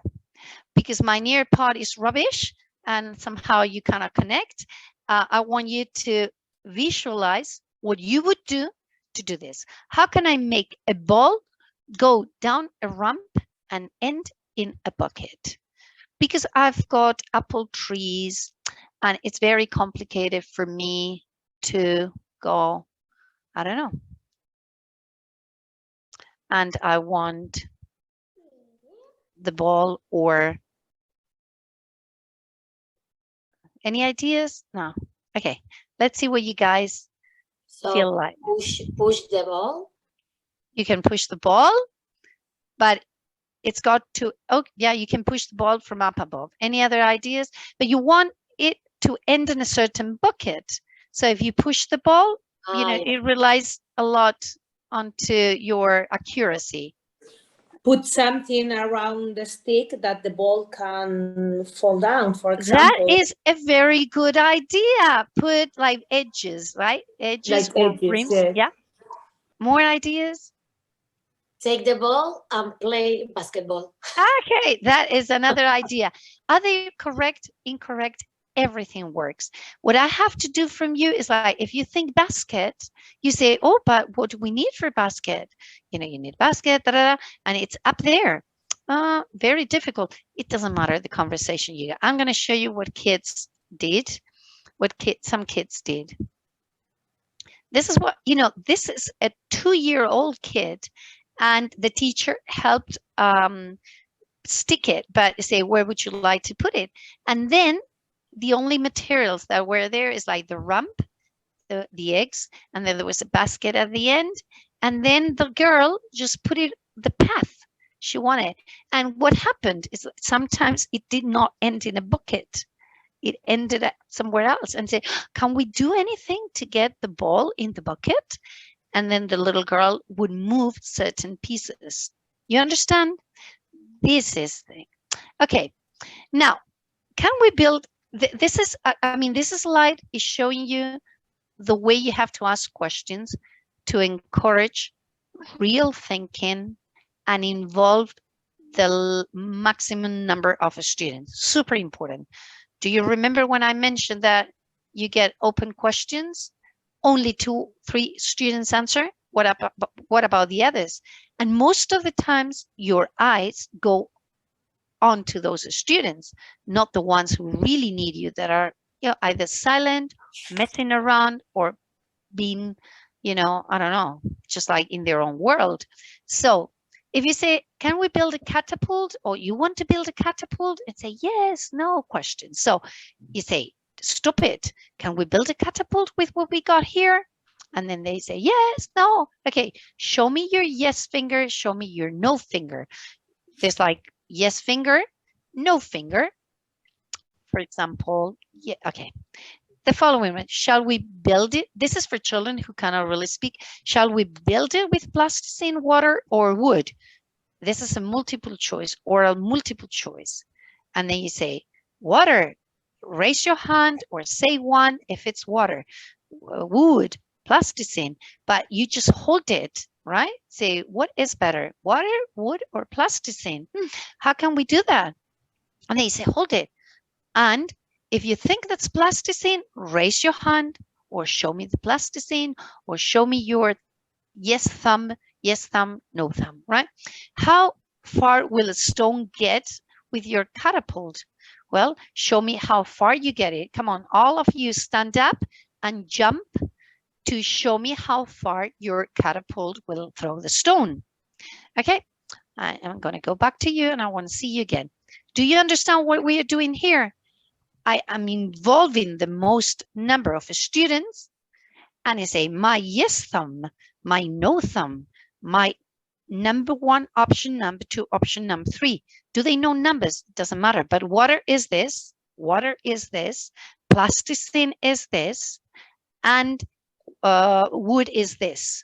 Because my Nearpod is rubbish and somehow you cannot connect, I want you to visualize what you would do to do this. How can I make a ball go down a ramp and end in a bucket? Because I've got apple trees and it's very complicated for me to go, I don't know. And I want the ball, or any ideas? No. Okay, let's see what you guys feel like. Push the ball. You can push the ball, but it's got to, oh yeah, you can push the ball from up above. Any other ideas? But you want it to end in a certain bucket. So if you push the ball, you know, it relies a lot onto your accuracy. Put something around the stick that the ball can fall down, for example. That is a very good idea. Put like edges, right? Edges like or edges, rims. yes. Yeah. More ideas? Take the ball and play basketball. Okay, that is another idea. Are they correct, incorrect? Everything works. What I have to do from you is like, if you think basket, you say, oh, but what do we need for basket? You know, you need basket, and it's up there. Very difficult. It doesn't matter the conversation you get. I'm going to show you what kids did, some kids did. This is what, you know, this is a 2-year-old kid, and the teacher helped stick it, but say, where would you like to put it? And then the only materials that were there is like the rump, the eggs, and then there was a basket at the end. And then the girl just put it the path she wanted. And what happened is sometimes it did not end in a bucket. It ended up somewhere else, and say, can we do anything to get the ball in the bucket? And then the little girl would move certain pieces. You understand? This is the thing. Okay, now, can we build, this is, I mean, this slide is showing you the way you have to ask questions to encourage real thinking and involve the maximum number of students. Super important. Do you remember when I mentioned that you get open questions? Only 2-3 students answer. What about the others? And most of the times your eyes go on to those students, not the ones who really need you, that are, you know, either silent, messing around, or being, you know, I don't know, just like in their own world. So if you say, can we build a catapult? Or you want to build a catapult? And say, yes, no question. So you say, stop it. Can we build a catapult with what we got here? And then they say, yes, no. Okay, show me your yes finger. Show me your no finger. There's like yes finger, no finger. For example, yeah, okay. The following one, shall we build it? This is for children who cannot really speak. Shall we build it with plasticine, water, or wood? This is a multiple choice, oral multiple choice. And then you say, water, raise your hand or say one if it's water. Wood, plasticine, but you just hold it, right? Say, what is better, water, wood, or plasticine? How can we do that? And then you say, hold it. And if you think that's plasticine, raise your hand or show me the plasticine, or show me your yes thumb, no thumb, right? How far will a stone get with your catapult? Well, show me how far you get it. Come on, all of you stand up and jump to show me how far your catapult will throw the stone. Okay, I'm going to go back to you and I want to see you again. Do you understand what we are doing here? I am involving the most number of students, and I say my yes thumb, my no thumb, my number 1 option, number 2 option, number 3. Do they know numbers? It doesn't matter. But water is this, plasticine is this, and wood is this.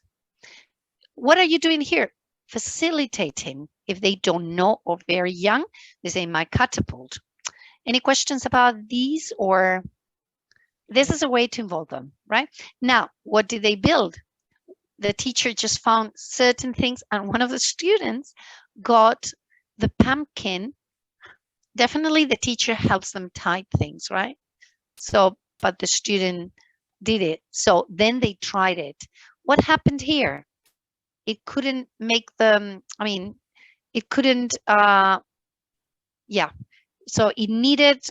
What are you doing here? Facilitating. If they don't know or very young, they say my catapult. Any questions about these? Or this is a way to involve them, right? Now, what did they build? The teacher just found certain things, and one of the students got the pumpkin. Definitely the teacher helps them type things, right? So, but the student did it. So then they tried it. What happened here? It couldn't make them, I mean, it couldn't, yeah. So it needed,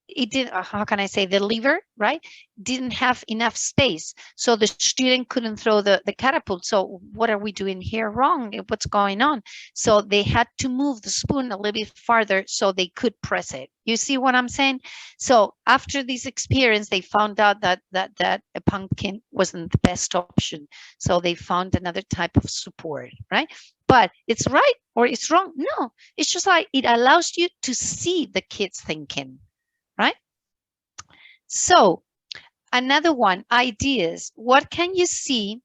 it did, how can I say, the lever, right? Didn't have enough space. So the student couldn't throw the catapult. So what are we doing here wrong? What's going on? So they had to move the spoon a little bit farther so they could press it. You see what I'm saying? So after this experience, they found out that a pumpkin wasn't the best option. So they found another type of support, right? But it's right or it's wrong? No, it's just like it allows you to see the kids thinking, right? So another one, ideas. What can you see?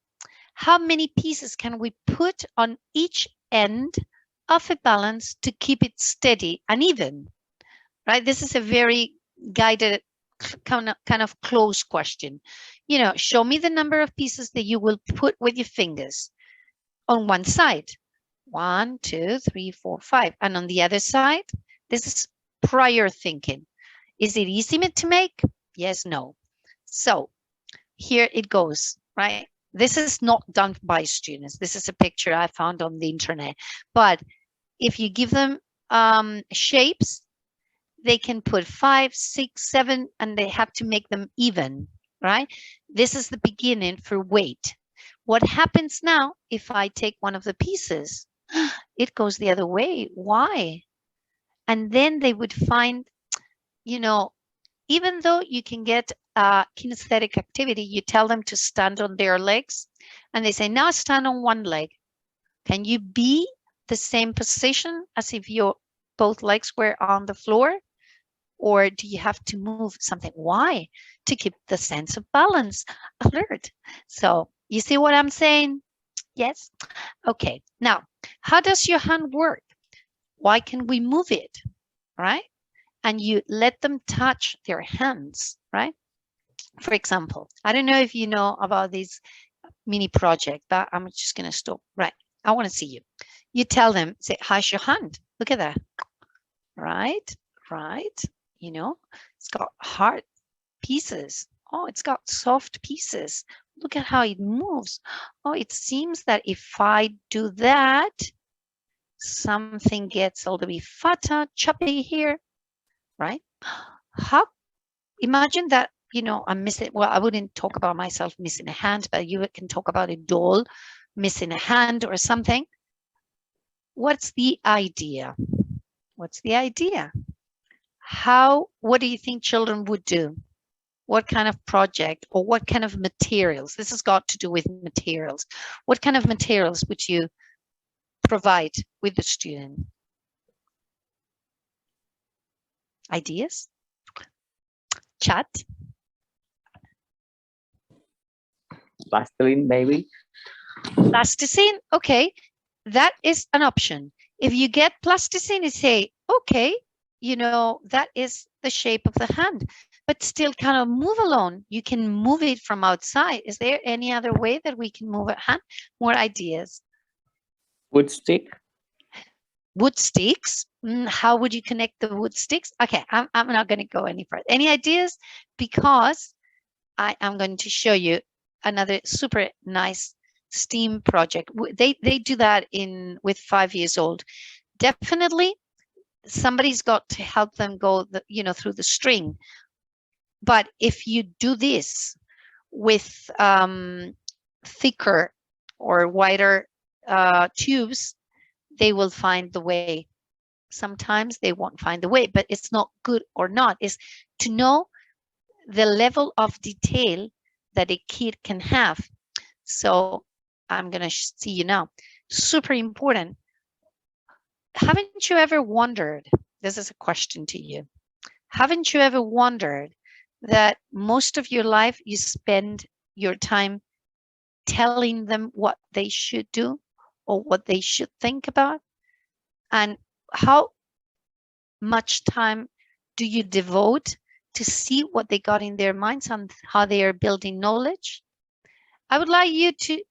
How many pieces can we put on each end of a balance to keep it steady and even, right? This is a very guided kind of closed question. You know, show me the number of pieces that you will put with your fingers. on one side. 1, 2, 3, 4, 5. And on the other side, this is prior thinking. Is it easy to make? Yes, no. So here it goes, right? This is not done by students. This is a picture I found on the internet. But if you give them shapes, they can put 5, 6, 7, and they have to make them even, right? This is the beginning for weight. What happens now if I take one of the pieces? It goes the other way. Why? And then they would find, you know, even though you can get a kinesthetic activity, you tell them to stand on their legs and they say, now stand on one leg. Can you be the same position as if your both legs were on the floor? Or do you have to move something? Why? To keep the sense of balance alert. So you see what I'm saying? Yes? Okay. Now, how does your hand work? Why can we move it? Right? And you let them touch their hands, right? For example, I don't know if you know about this mini project, but I'm just going to stop. Right. I want to see you. You tell them, say, how's your hand? Look at that. Right. Right. You know, it's got hard pieces. Oh, it's got soft pieces. Look at how it moves. Oh, it seems that if I do that, something gets a little bit fatter, choppy here, right? How, imagine that, you know, I'm missing, well, I wouldn't talk about myself missing a hand, but you can talk about a doll missing a hand or something. What's the idea? What's the idea? What do you think children would do? What kind of project or what kind of materials? This has got to do with materials. What kind of materials would you provide with the student? Ideas? Chat? Plasticine, maybe. Plasticine, okay. That is an option. If you get plasticine, you say, okay, you know, that is the shape of the hand, but still kind of move along. You can move it from outside. Is there any other way that we can move a hand? More ideas. Wood stick. Wood sticks. How would you connect the wood sticks? Okay, I'm not going to go any further. Any ideas? Because I am going to show you another super nice STEAM project. They do that with 5 years old. Definitely, somebody's got to help them go, through the string. But if you do this with thicker or wider tubes, they will find the way. Sometimes they won't find the way, but it's not good or not. It's to know the level of detail that a kid can have. So I'm going to see you now. Super important. Haven't you ever wondered, this is a question to you, haven't you ever wondered that most of your life you spend your time telling them what they should do or what they should think about? And how much time do you devote to see what they got in their minds and how they are building knowledge? I would like you to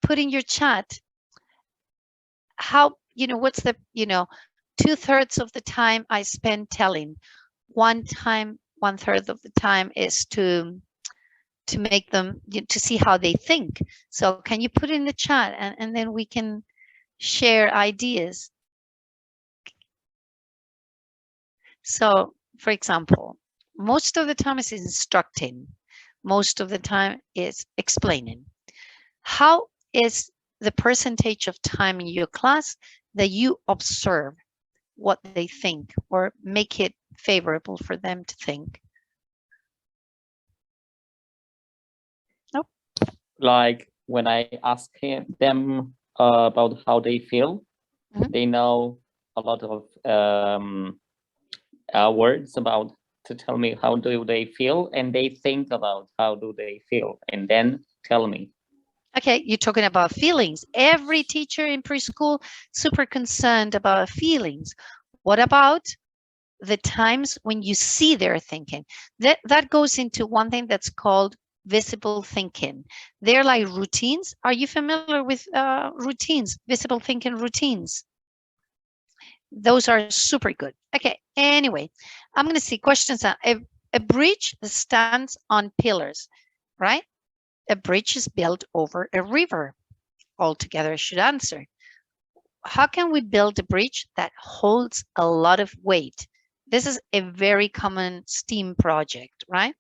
put in your chat how, what's the, 2/3 of the time I spend telling. 1/3 of the time is to make them, to see how they think. So can you put in the chat and then we can share ideas. So, for example, most of the time is instructing. Most of the time is explaining. How is the percentage of time in your class that you observe what they think or make it favorable for them to think? Nope. Like when I ask them about how they feel, they know a lot of words about to tell me how do they feel, and they think about how do they feel and then tell me. Okay, you're talking about feelings. Every teacher in preschool super concerned about feelings. What about the times when you see their thinking? That goes into one thing that's called visible thinking. They're like routines. Are you familiar with routines, visible thinking routines? Those are super good. Okay, anyway, I'm going to see questions. A bridge that stands on pillars, right? A bridge is built over a river. Altogether should answer. How can we build a bridge that holds a lot of weight? This is a very common STEAM project, right?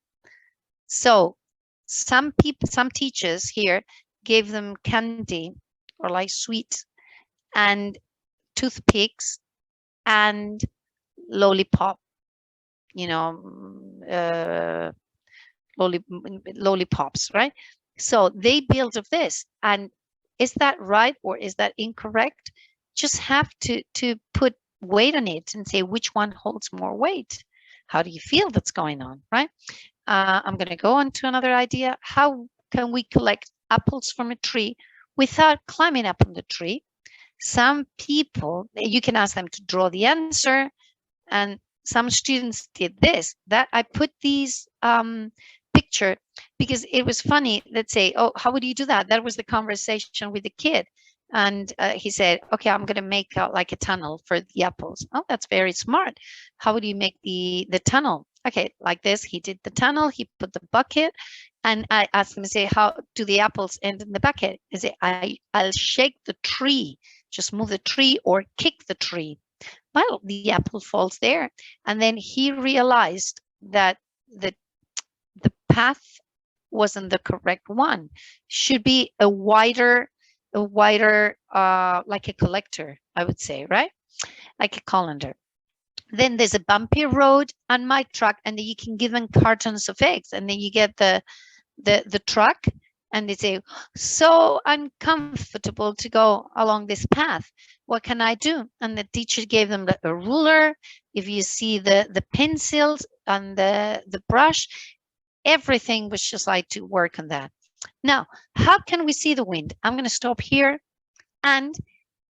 So some teachers here gave them candy or like sweets and toothpicks and lollipop, you know, lollipops, right? So they built of this. And is that right or is that incorrect? Just have to put weight on it and say which one holds more weight. How do you feel that's going on, right? I'm going to go on to another idea. How can we collect apples from a tree without climbing up on the tree? Some people, you can ask them to draw the answer, and some students did this. That I put these picture because it was funny. Let's say, oh, how would you do that? That was the conversation with the kid. And he said, okay, I'm going to make like a tunnel for the apples. Oh, that's very smart. How would you make the tunnel? Okay, like this. He did the tunnel. He put the bucket. And I asked him to say, how do the apples end in the bucket? He said, I'll shake the tree. Just move the tree or kick the tree. Well, the apple falls there. And then he realized that the path wasn't the correct one. Should be a wider like a collector, I would say, right? Like a colander. Then there's a bumpy road on my truck, and then you can give them cartons of eggs, and then you get the truck, and they say, so uncomfortable to go along this path. What can I do? And the teacher gave them a ruler. If you see the pencils and the brush, everything was just like to work on that. Now, how can we see the wind? I'm going to stop here. And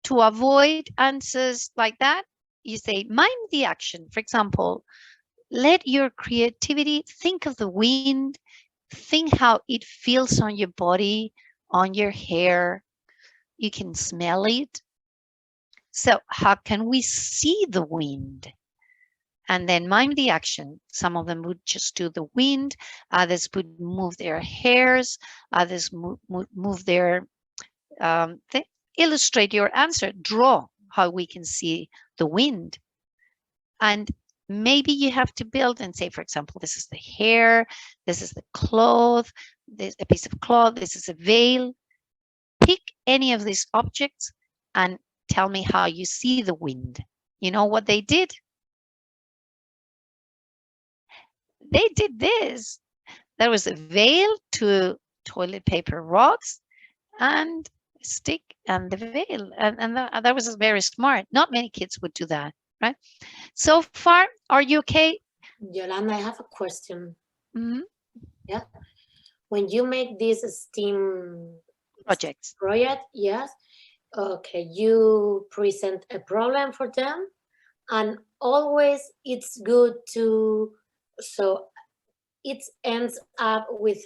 to avoid answers like that, you say, mime the action. For example, let your creativity think of the wind. Think how it feels on your body, on your hair. You can smell it. So how can we see the wind? And then mime the action. Some of them would just do the wind. Others would move their hairs. Others move their, illustrate your answer. Draw how we can see the wind. And maybe you have to build and say, for example, this is the hair. This is the cloth. This a piece of cloth. This is a veil. Pick any of these objects and tell me how you see the wind. You know what they did? They did this. There was a veil, two toilet paper rods, and a stick and the veil. And that was very smart. Not many kids would do that, right? So far, are you okay? Yolanda, I have a question. Mm-hmm. Yeah. When you make this STEAM project, yes. Okay, you present a problem for them, and always it's good to, so it ends up with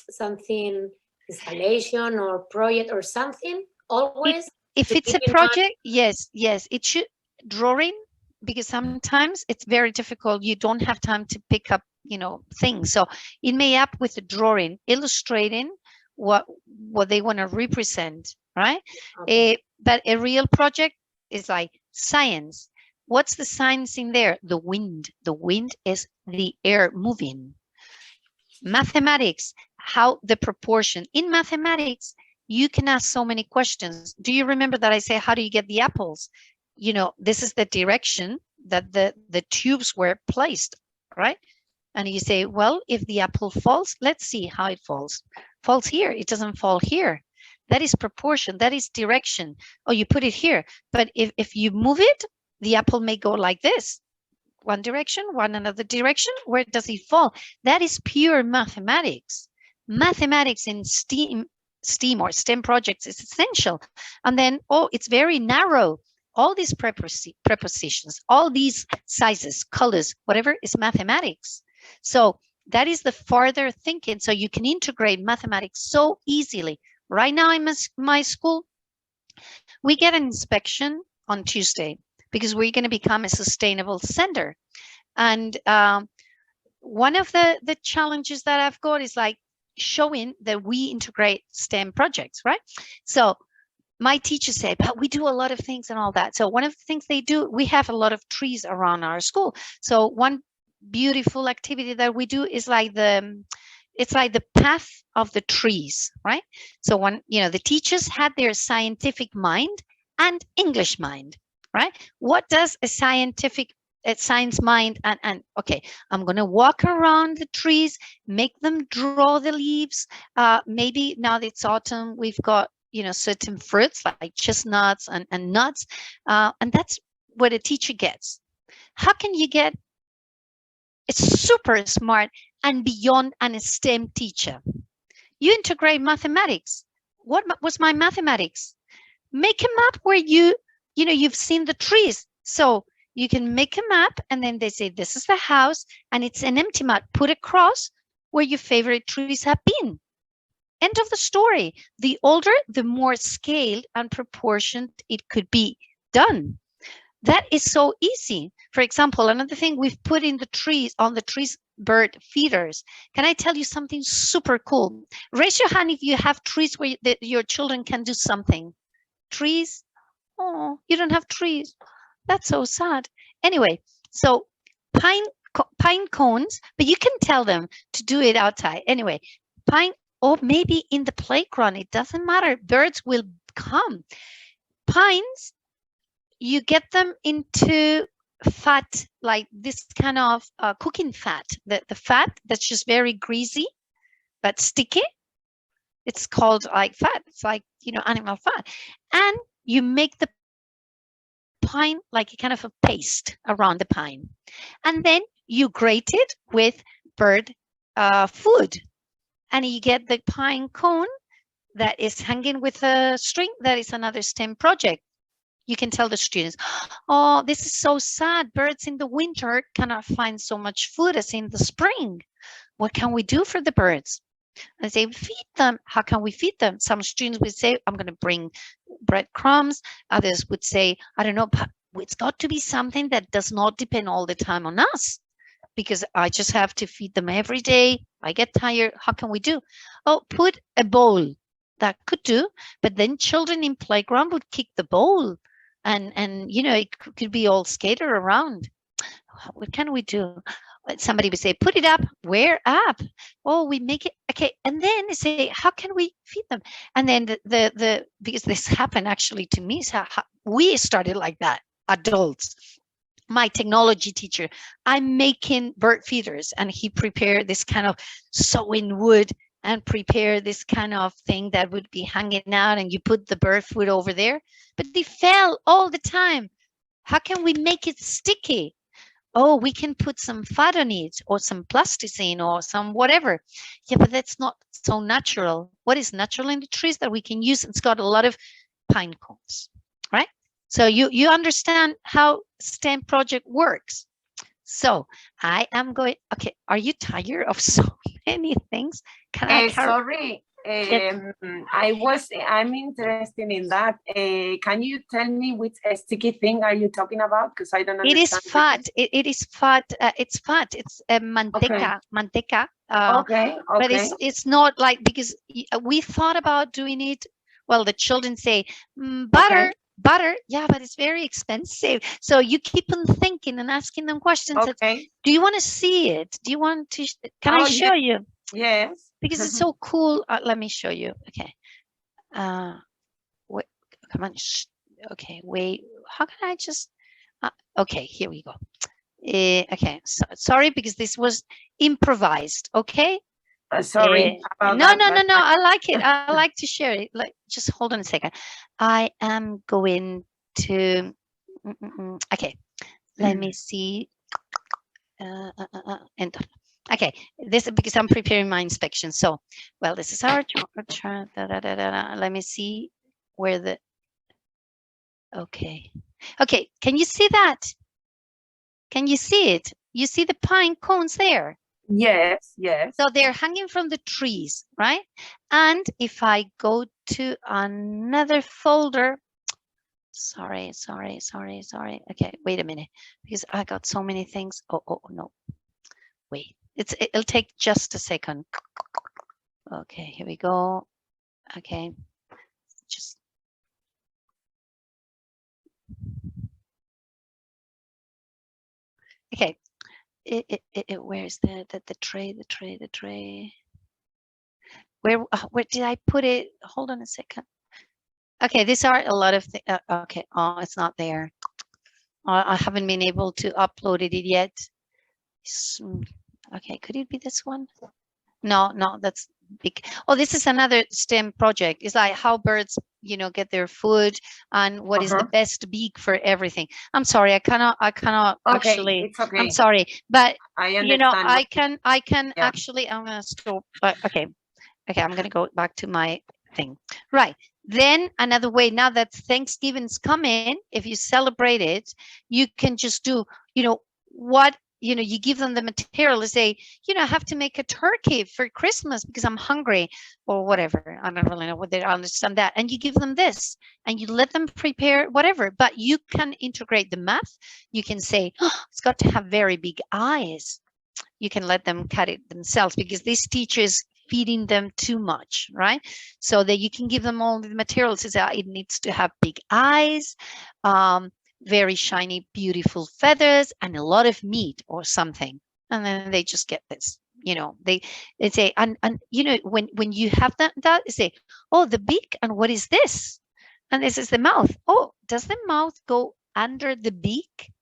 something, installation or project or something, always. If it's a project, yes, it should drawing, because sometimes it's very difficult. You don't have time to pick up, things. So it may up with a drawing, illustrating what they want to represent, right? Okay. But a real project is like science. What's the science in there? The wind. The wind is the air moving. Mathematics, how the proportion. In mathematics, you can ask so many questions. Do you remember that I say, how do you get the apples? This is the direction that the tubes were placed, right? And you say, well, if the apple falls, let's see how it falls. Falls here, it doesn't fall here. That is proportion, that is direction. Oh, you put it here. But if you move it, the apple may go like this. One direction, one another direction. Where does it fall? That is pure mathematics. Mathematics in STEAM or STEM projects is essential. And then, it's very narrow. All these prepositions, all these sizes, colors, whatever is mathematics. So That is the farther thinking. So you can integrate mathematics so easily. Right now in my school, we get an inspection on Tuesday because we're going to become a sustainable center. And one of the challenges that I've got is like showing that we integrate STEM projects, right? So my teachers say, but we do a lot of things and all that. So one of the things they do, we have a lot of trees around our school. So one beautiful activity that we do is like it's like the path of the trees, right? So when, you know, the teachers had their scientific mind and English mind, right? What does a science mind and okay, I'm going to walk around the trees, make them draw the leaves. Maybe now that it's autumn, we've got, you know, certain fruits like chestnuts and nuts. And that's what a teacher gets. How can you get a super smart and beyond an STEM teacher? You integrate mathematics. What was my mathematics? Make a map where you know, you've seen the trees. So you can make a map and then they say, this is the house and it's an empty map. Put a cross where your favorite trees have been. End of the story. The older, the more scaled and proportioned it could be done. That is so easy. For example, another thing we've put in the trees, on the trees, bird feeders. Can I tell you something super cool? Raise your hand if you have trees where your children can do something. Trees? Oh, you don't have trees. That's so sad. Anyway, so pine cones, but you can tell them to do it outside. Anyway, pine, or maybe in the playground, it doesn't matter. Birds will come. Pines, you get them into fat, like this kind of cooking fat, the fat that's just very greasy, but sticky. It's called like fat. It's like, you know, animal fat. And you make the pine like a kind of a paste around the pine. And then you grate it with bird food. And you get the pine cone that is hanging with a string. That is another STEM project. You can tell the students, oh, this is so sad. Birds in the winter cannot find so much food as in the spring. What can we do for the birds? And say, feed them. How can we feed them? Some students would say, I'm going to bring breadcrumbs. Others would say, I don't know, but it's got to be something that does not depend all the time on us, because I just have to feed them every day. I get tired. How can we do? Oh, put a bowl. That could do, but then children in playground would kick the bowl, and you know, it could be all scattered around. What can we do? Somebody would say, put it up. Where up? Oh, we make it. Okay. And then they say, how can we feed them? And then the because this happened actually to me. So we started like that, adults. My technology teacher, I'm making bird feeders, and he prepared this kind of sewing wood and prepare this kind of thing that would be hanging out, and you put the bird food over there, but they fell all the time. How can we make it sticky? Oh, we can put some fat on it, or some plasticine, or some whatever. Yeah, but that's not so natural. What is natural in the trees that we can use? It's got a lot of pine cones, right? So you understand how STEM project works. So I am going, okay, are you tired of so many things? Can I sorry, I'm interested in that. Can you tell me which sticky thing are you talking about? Because I don't understand. It is fat. It is fat. It's fat. It's manteca. Okay. Manteca. Okay. But it's not like, because we thought about doing it. Well, the children say butter. Okay. Butter, yeah, but it's very expensive. So you keep on thinking and asking them questions. Okay. Do you want to see it? Do you want to? Can I show you? Yes. Because it's so cool. Let me show you. Okay. Wait, come on. Okay, wait. How can I just? Okay, here we go. Okay. So, sorry, because this was improvised. Okay. Sorry. No. I like it. I like to share it. Like, just hold on a second. I am going to. Okay, let me see. Enter. Okay, this is because I'm preparing my inspection. So, well, this is our chart. Let me see where the. Okay. Okay. Can you see that? Can you see it? You see the pine cones there? Yes, yes. So they're hanging from the trees, right? And if I go to another folder, sorry. Okay, wait a minute, because I got so many things. Oh no, wait. It'll take just a second. Okay, here we go. Okay, just. Okay, where's the tray? Where did I put it? Hold on a second. Okay, these are a lot of things. Okay, oh, it's not there. I haven't been able to upload it yet. Okay, could it be this one? No, that's big. Oh, this is another STEM project. It's like how birds, get their food, and what is the best beak for everything. I'm sorry, I cannot okay, actually. It's okay. I'm sorry, but I understand. I can actually. I'm gonna stop. Okay, I'm gonna go back to my thing. Right. Then another way, now that Thanksgiving's coming, if you celebrate it, you can just do, what, you give them the material to say, I have to make a turkey for Christmas because I'm hungry or whatever. I don't really know what they understand that. And you give them this and you let them prepare whatever, but you can integrate the math. You can say, it's got to have very big eyes. You can let them cut it themselves because these teachers feeding them too much, right? So that you can give them all the materials. It needs to have big eyes, very shiny, beautiful feathers, and a lot of meat or something. And then they just get this, they say, and when you have that they say, oh, the beak, and what is this? And this is the mouth. Oh, does the mouth go under the beak?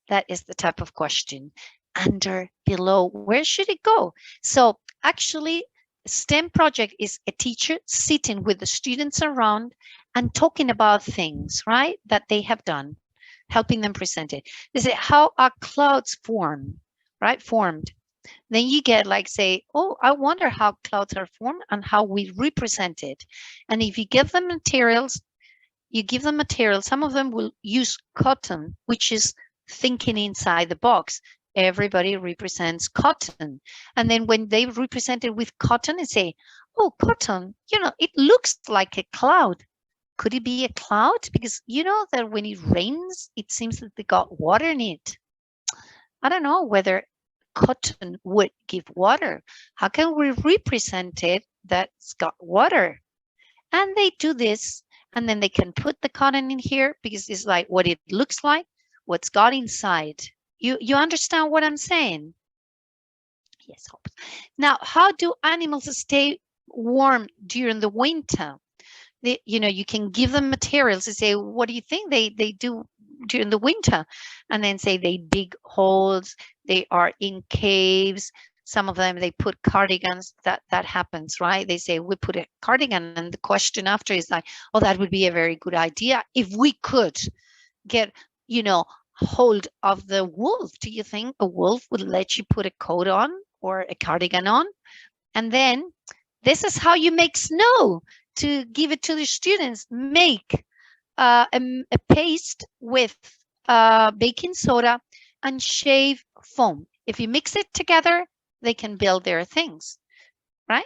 That is the type of question. Under, below, where should it go? So actually, STEM project is a teacher sitting with the students around and talking about things, right, that they have done, helping them present it. They say, how are clouds formed? Then you get like, say, oh, I wonder how clouds are formed and how we represent it. And if you give them materials, some of them will use cotton, which is thinking inside the box. Everybody represents cotton. And then when they represent it with cotton, they say, oh, cotton, it looks like a cloud. Could it be a cloud? Because that when it rains, it seems that they got water in it. I don't know whether cotton would give water. How can we represent it that's got water? And they do this, and then they can put the cotton in here because it's like what it looks like, what's got inside. You understand what I'm saying? Yes. Now, how do animals stay warm during the winter? You can give them materials to say, what do you think they do during the winter? And then say they dig holes, they are in caves. Some of them, they put cardigans. That happens, right? They say, we put a cardigan. And the question after is like, oh, that would be a very good idea. If we could get, hold of the wolf, do you think a wolf would let you put a coat on or a cardigan on? And then this is how you make snow. To give it to the students, make a paste with baking soda and shave foam. If you mix it together, they can build their things, right?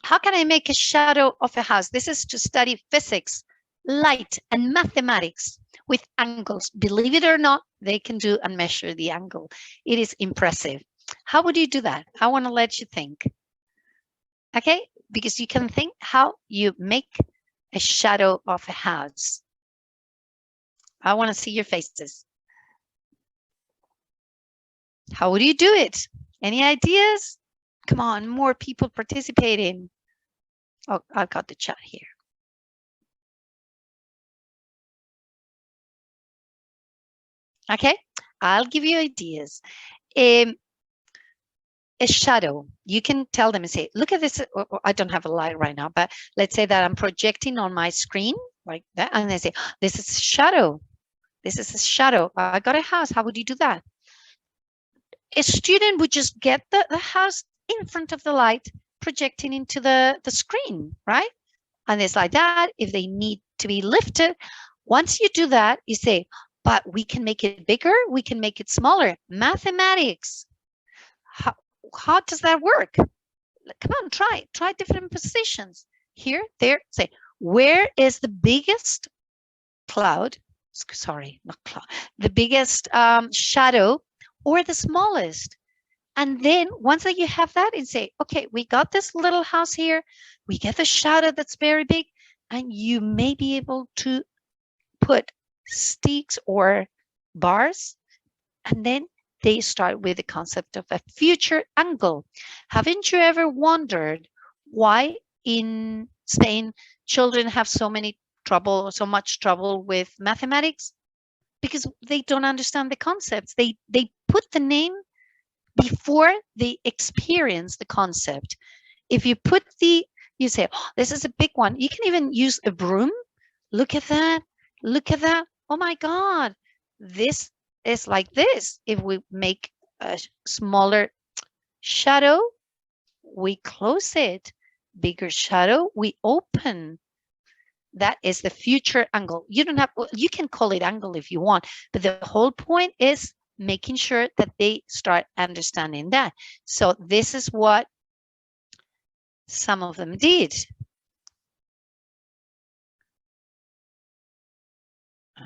How can I make a shadow of a house? This is to study physics, light, and mathematics with angles. Believe it or not, they can do and measure the angle. It is impressive. How would you do that? I want to let you think. Okay, because you can think how you make a shadow of a house. I want to see your faces. How would you do it? Any ideas? Come on, more people participating. Oh, I've got the chat here. Okay, I'll give you ideas. A shadow, you can tell them and say, look at this. I don't have a light right now, but let's say that I'm projecting on my screen like that. And they say, this is a shadow. This is a shadow. I got a house. How would you do that? A student would just get the house in front of the light, projecting into the screen, right? And it's like that. If they need to be lifted, once you do that, you say, but we can make it bigger. We can make it smaller. Mathematics. how does that work? Come on, try different positions. Here, there, say, where is the biggest cloud? Sorry, not cloud. The biggest shadow or the smallest? And then once that you have that, and say, okay, we got this little house here. We get the shadow that's very big, and you may be able to put sticks or bars, and then they start with the concept of a future angle. Haven't you ever wondered why in Spain children have so much trouble with mathematics? Because they don't understand the concepts. They put the name before they experience the concept. If you put you say, oh, this is a big one. You can even use a broom. Look at that. Look at that. Oh my God. This is like this. If we make a smaller shadow, we close it. Bigger shadow, we open. That is the future angle. You can call it angle if you want, but the whole point is making sure that they start understanding that. So this is what some of them did.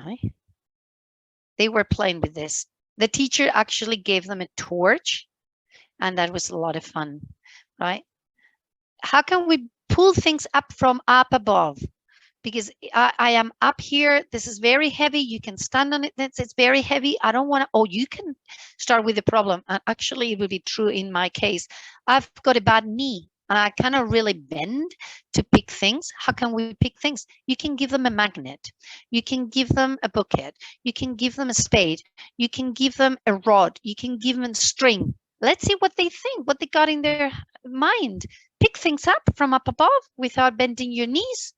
Right. They were playing with this. The teacher actually gave them a torch, and that was a lot of fun, right? How can we pull things up from up above? Because I am up here. This is very heavy. You can stand on it. It's very heavy. I don't want to. Oh, you can start with the problem. And actually, it will be true in my case. I've got a bad knee, and I cannot really bend to pick things. How can we pick things? You can give them a magnet. You can give them a bucket. You can give them a spade. You can give them a rod. You can give them a string. Let's see what they think, what they got in their mind. Pick things up from up above without bending your knees.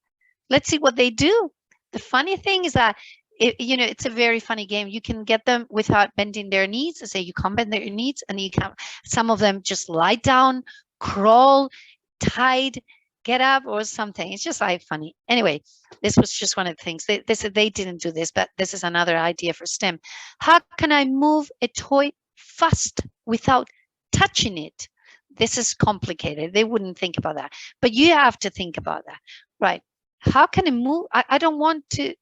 Let's see what they do. The funny thing is that, it's a very funny game. You can get them without bending their knees. Say you can't bend their knees, and you can. Some of them just lie down, crawl, tide, get up, or something. It's just like funny. Anyway, this was just one of the things. They said they didn't do this, but this is another idea for STEM. How can I move a toy fast without touching it? This is complicated. They wouldn't think about that, but you have to think about that, right? How can I move? I don't want to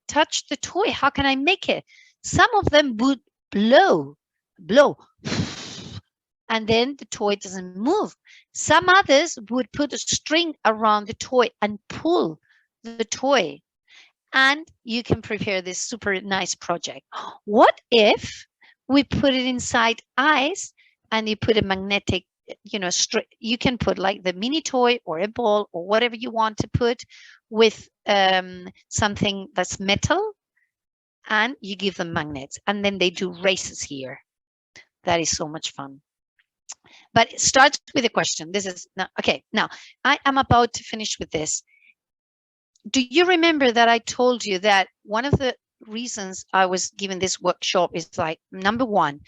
touch the toy. How can I make it? Some of them would blow, and then the toy doesn't move. Some others would put a string around the toy and pull the toy. And you can prepare this super nice project. What if we put it inside ice and you put a magnetic, you can put like the mini toy or a ball or whatever you want to put with something that's metal, and you give them magnets, and then they do races here. That is so much fun. But it starts with a question. This is okay. Now I am about to finish with this. Do you remember that I told you that one of the reasons I was given this workshop is like, number one,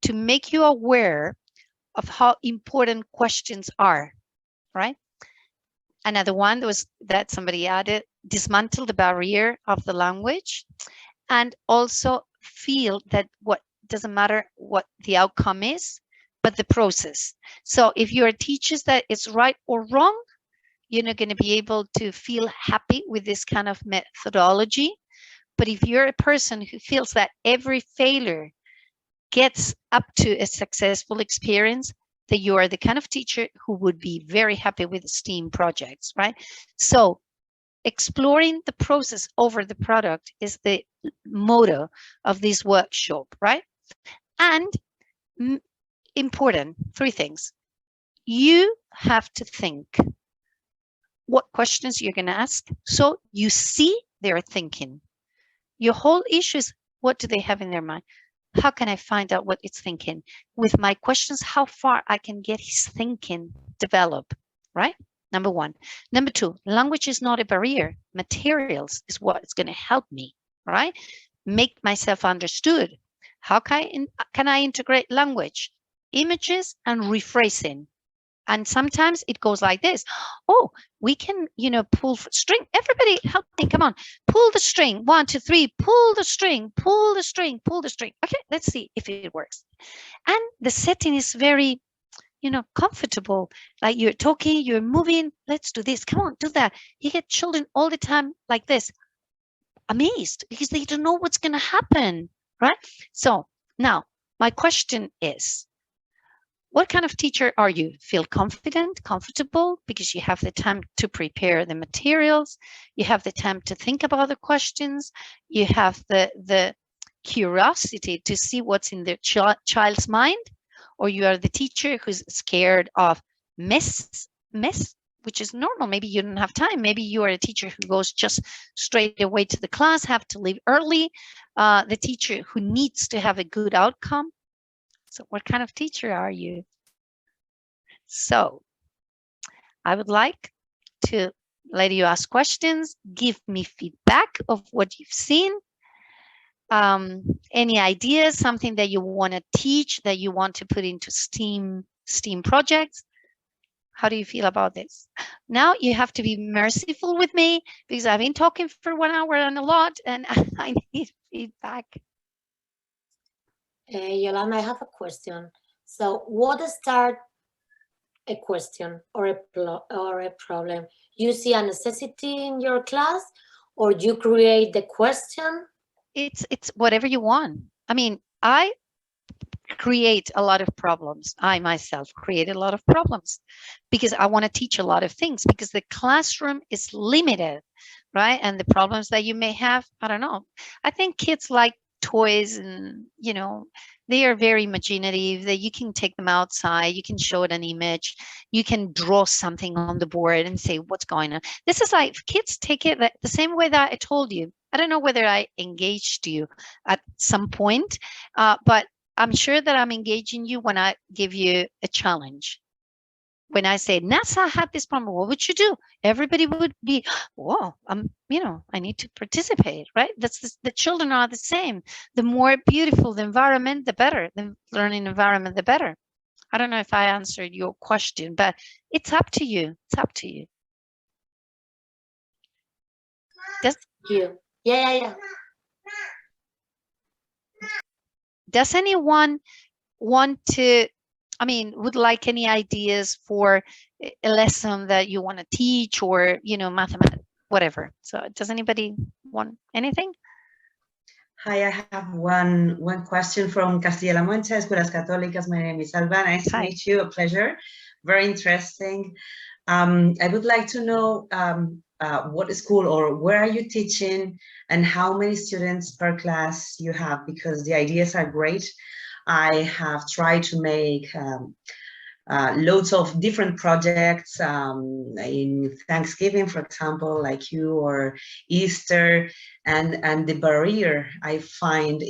to make you aware of how important questions are, right? Another one was that somebody added, dismantle the barrier of the language, and also feel that what doesn't matter what the outcome is, but the process. So if you are teachers that it's right or wrong, you're not going to be able to feel happy with this kind of methodology. But if you're a person who feels that every failure gets up to a successful experience, that you are the kind of teacher who would be very happy with STEAM projects, right? So exploring the process over the product is the motto of this workshop, right? And important, three things. You have to think what questions you're going to ask, so you see they're thinking. Your whole issue is, what do they have in their mind? How can I find out what it's thinking? With my questions, how far I can get his thinking develop, right? Number one. Number two, language is not a barrier. Materials is what's going to help me, right? Make myself understood. How can I integrate language, images, and rephrasing? And sometimes it goes like this. Oh, we can, pull string. Everybody help me, come on. Pull the string, 1, 2, 3, pull the string, pull the string, pull the string. Okay, let's see if it works. And the setting is very you know, comfortable, like you're talking, you're moving, let's do this, come on, do that. You get children all the time like this, amazed because they don't know what's going to happen, right? So now my question is, what kind of teacher are you? Feel confident, comfortable, because you have the time to prepare the materials, you have the time to think about the questions, you have the curiosity to see what's in their child's mind, or you are the teacher who's scared of mess, which is normal. Maybe you don't have time. Maybe you are a teacher who goes just straight away to the class, have to leave early, the teacher who needs to have a good outcome. So what kind of teacher are you? So I would like to let you ask questions, give me feedback of what you've seen. Any ideas, something that you want to teach, that you want to put into STEAM projects? How do you feel about this? Now you have to be merciful with me because I've been talking for 1 hour and a lot, and I need feedback. Yolanda, I have a question. So what start a question or a problem? You see a necessity in your class, or you create the question? It's whatever you want. I mean, I create a lot of problems. I myself create a lot of problems because I want to teach a lot of things, because the classroom is limited, right? And the problems that you may have, I don't know. I think kids like toys, and you know, they are very imaginative, that you can take them outside, you can show it an image, you can draw something on the board and say what's going on. This is like, kids take it the same way that I told you. I don't know whether I engaged you at some point, but I'm sure that I'm engaging you when I give you a challenge. When I say NASA had this problem, what would you do? Everybody would be, whoa, you know, I need to participate, right? The children are the same. The more beautiful the environment, the better. The learning environment, the better. I don't know if I answered your question, but it's up to you. It's up to you. Yeah. Does anyone want to, I mean, would like any ideas for a lesson that you want to teach, or, you know, mathematics, whatever? So does anybody want anything? Hi, I have one question from Castilla-La Mancha, Escuelas Católicas. My name is Alba. Nice to meet you. A pleasure. Very interesting. I would like to know what school or where are you teaching, and how many students per class you have, because the ideas are great. I have tried to make loads of different projects in Thanksgiving, for example, like you, or Easter, and the barrier I find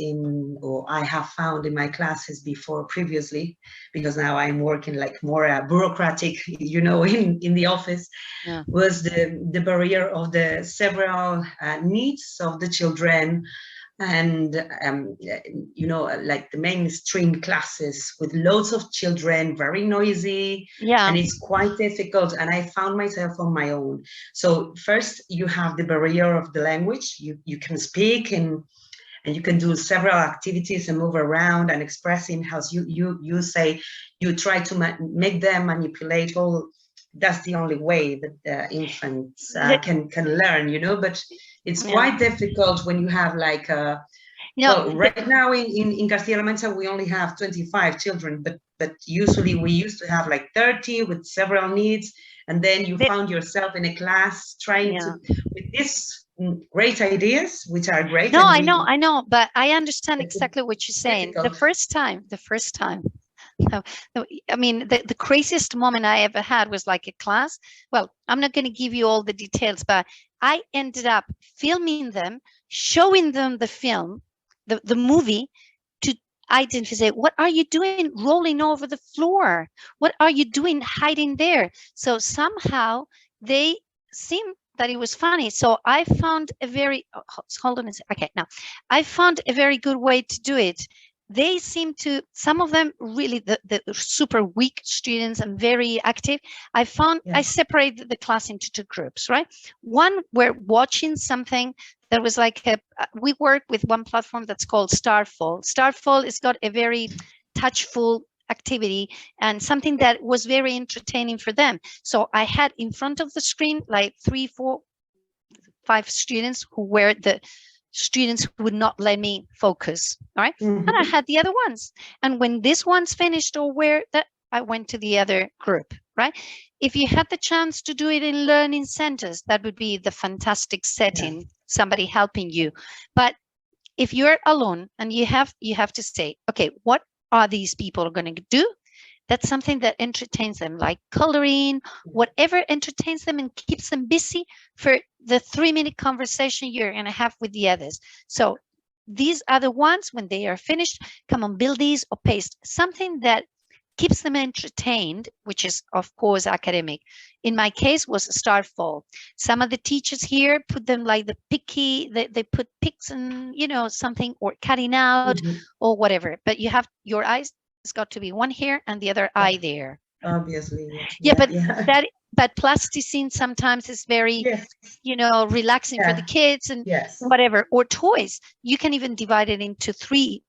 I have found in my classes before previously, because now I'm working like more bureaucratic, you know, in the office, was the barrier of the several needs of the children. And, you know, like the mainstream classes with loads of children, very noisy, and it's quite difficult. And I found myself on my own. So first you have the barrier of the language. You can speak and you can do several activities and move around and expressing how you say, you try to make them manipulate all. That's the only way that the infants can learn, you know, but it's quite difficult when you have like, well, right now in Castilla-La Mancha, we only have 25 children, but usually we used to have like 30 with several needs. And then you found yourself in a class trying to, with these great ideas, which are great. No, I know, but I understand exactly what you're saying. The first time. No, I mean, the craziest moment I ever had was like a class. Well, I'm not going to give you all the details, but I ended up filming them, showing them the film, the movie, to identify, what are you doing rolling over the floor? What are you doing hiding there? So somehow they seemed that it was funny. So I found a very, hold on a second. Okay, now I found a very good way to do it. They seem to, some of them really, the super weak students and very active, I found, I separated the class into two groups, right? One were watching something that was like, we work with one platform that's called Starfall. Starfall has got a very touchful activity and something that was very entertaining for them. So I had in front of the screen like 3, 4, 5 students who were the students who would not let me focus, all right? And I had the other ones. And when this one's finished or where that, I went to the other group, right? If you had the chance to do it in learning centers, that would be the fantastic setting, somebody helping you. But if you're alone and you have to say, okay, what are these people going to do? That's something that entertains them, like coloring, whatever entertains them and keeps them busy for the 3-minute conversation you're going to have with the others. So these are the ones, when they are finished, come on, build these or paste something that keeps them entertained, which is of course academic. In my case was Start Fall. Some of the teachers here put them like the picky, they put picks and, you know, something, or cutting out or whatever, but you have your eyes, it's got to be one here and the other eye there. Obviously. But plasticine sometimes is very, you know, relaxing for the kids and whatever, or toys. You can even divide it into 2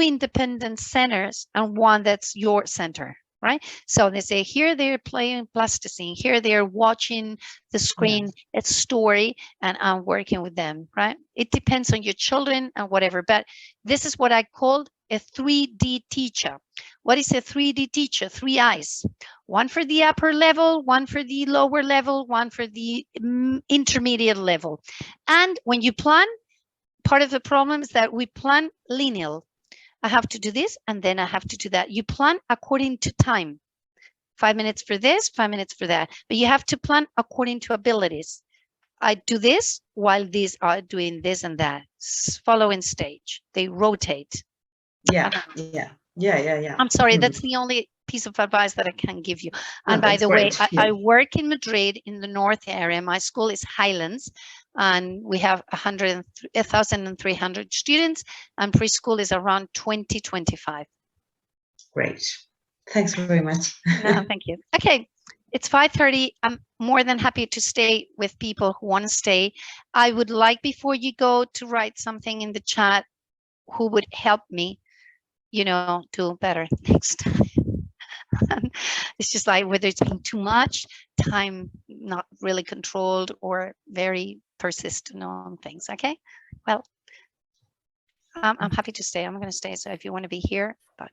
independent centers and one that's your center, right? So they say here they're playing plasticine, here they're watching the screen, it's story, and I'm working with them, right? It depends on your children and whatever, but this is what I called a 3D teacher. What is a 3D teacher? 3 eyes, one for the upper level, one for the lower level, one for the intermediate level. And when you plan, part of the problem is that we plan linear. I have to do this and then I have to do that. You plan according to time. 5 minutes for this, 5 minutes for that. But you have to plan according to abilities. I do this while these are doing this and that. Following stage. They rotate. Yeah. I'm sorry, that's the only piece of advice that I can give you. And by the way, I work in Madrid in the north area. My school is Highlands, and we have 1,300 students, and preschool is around 20-25. Great. Thanks very much. No, thank you. Okay, it's 5:30. I'm more than happy to stay with people who want to stay. I would like, before you go, to write something in the chat who would help me, you know, do better next time. It's just like whether it's been too much time, not really controlled, or very persistent on things. Okay, well, I'm happy to stay. I'm going to stay. So if you want to be here, bye.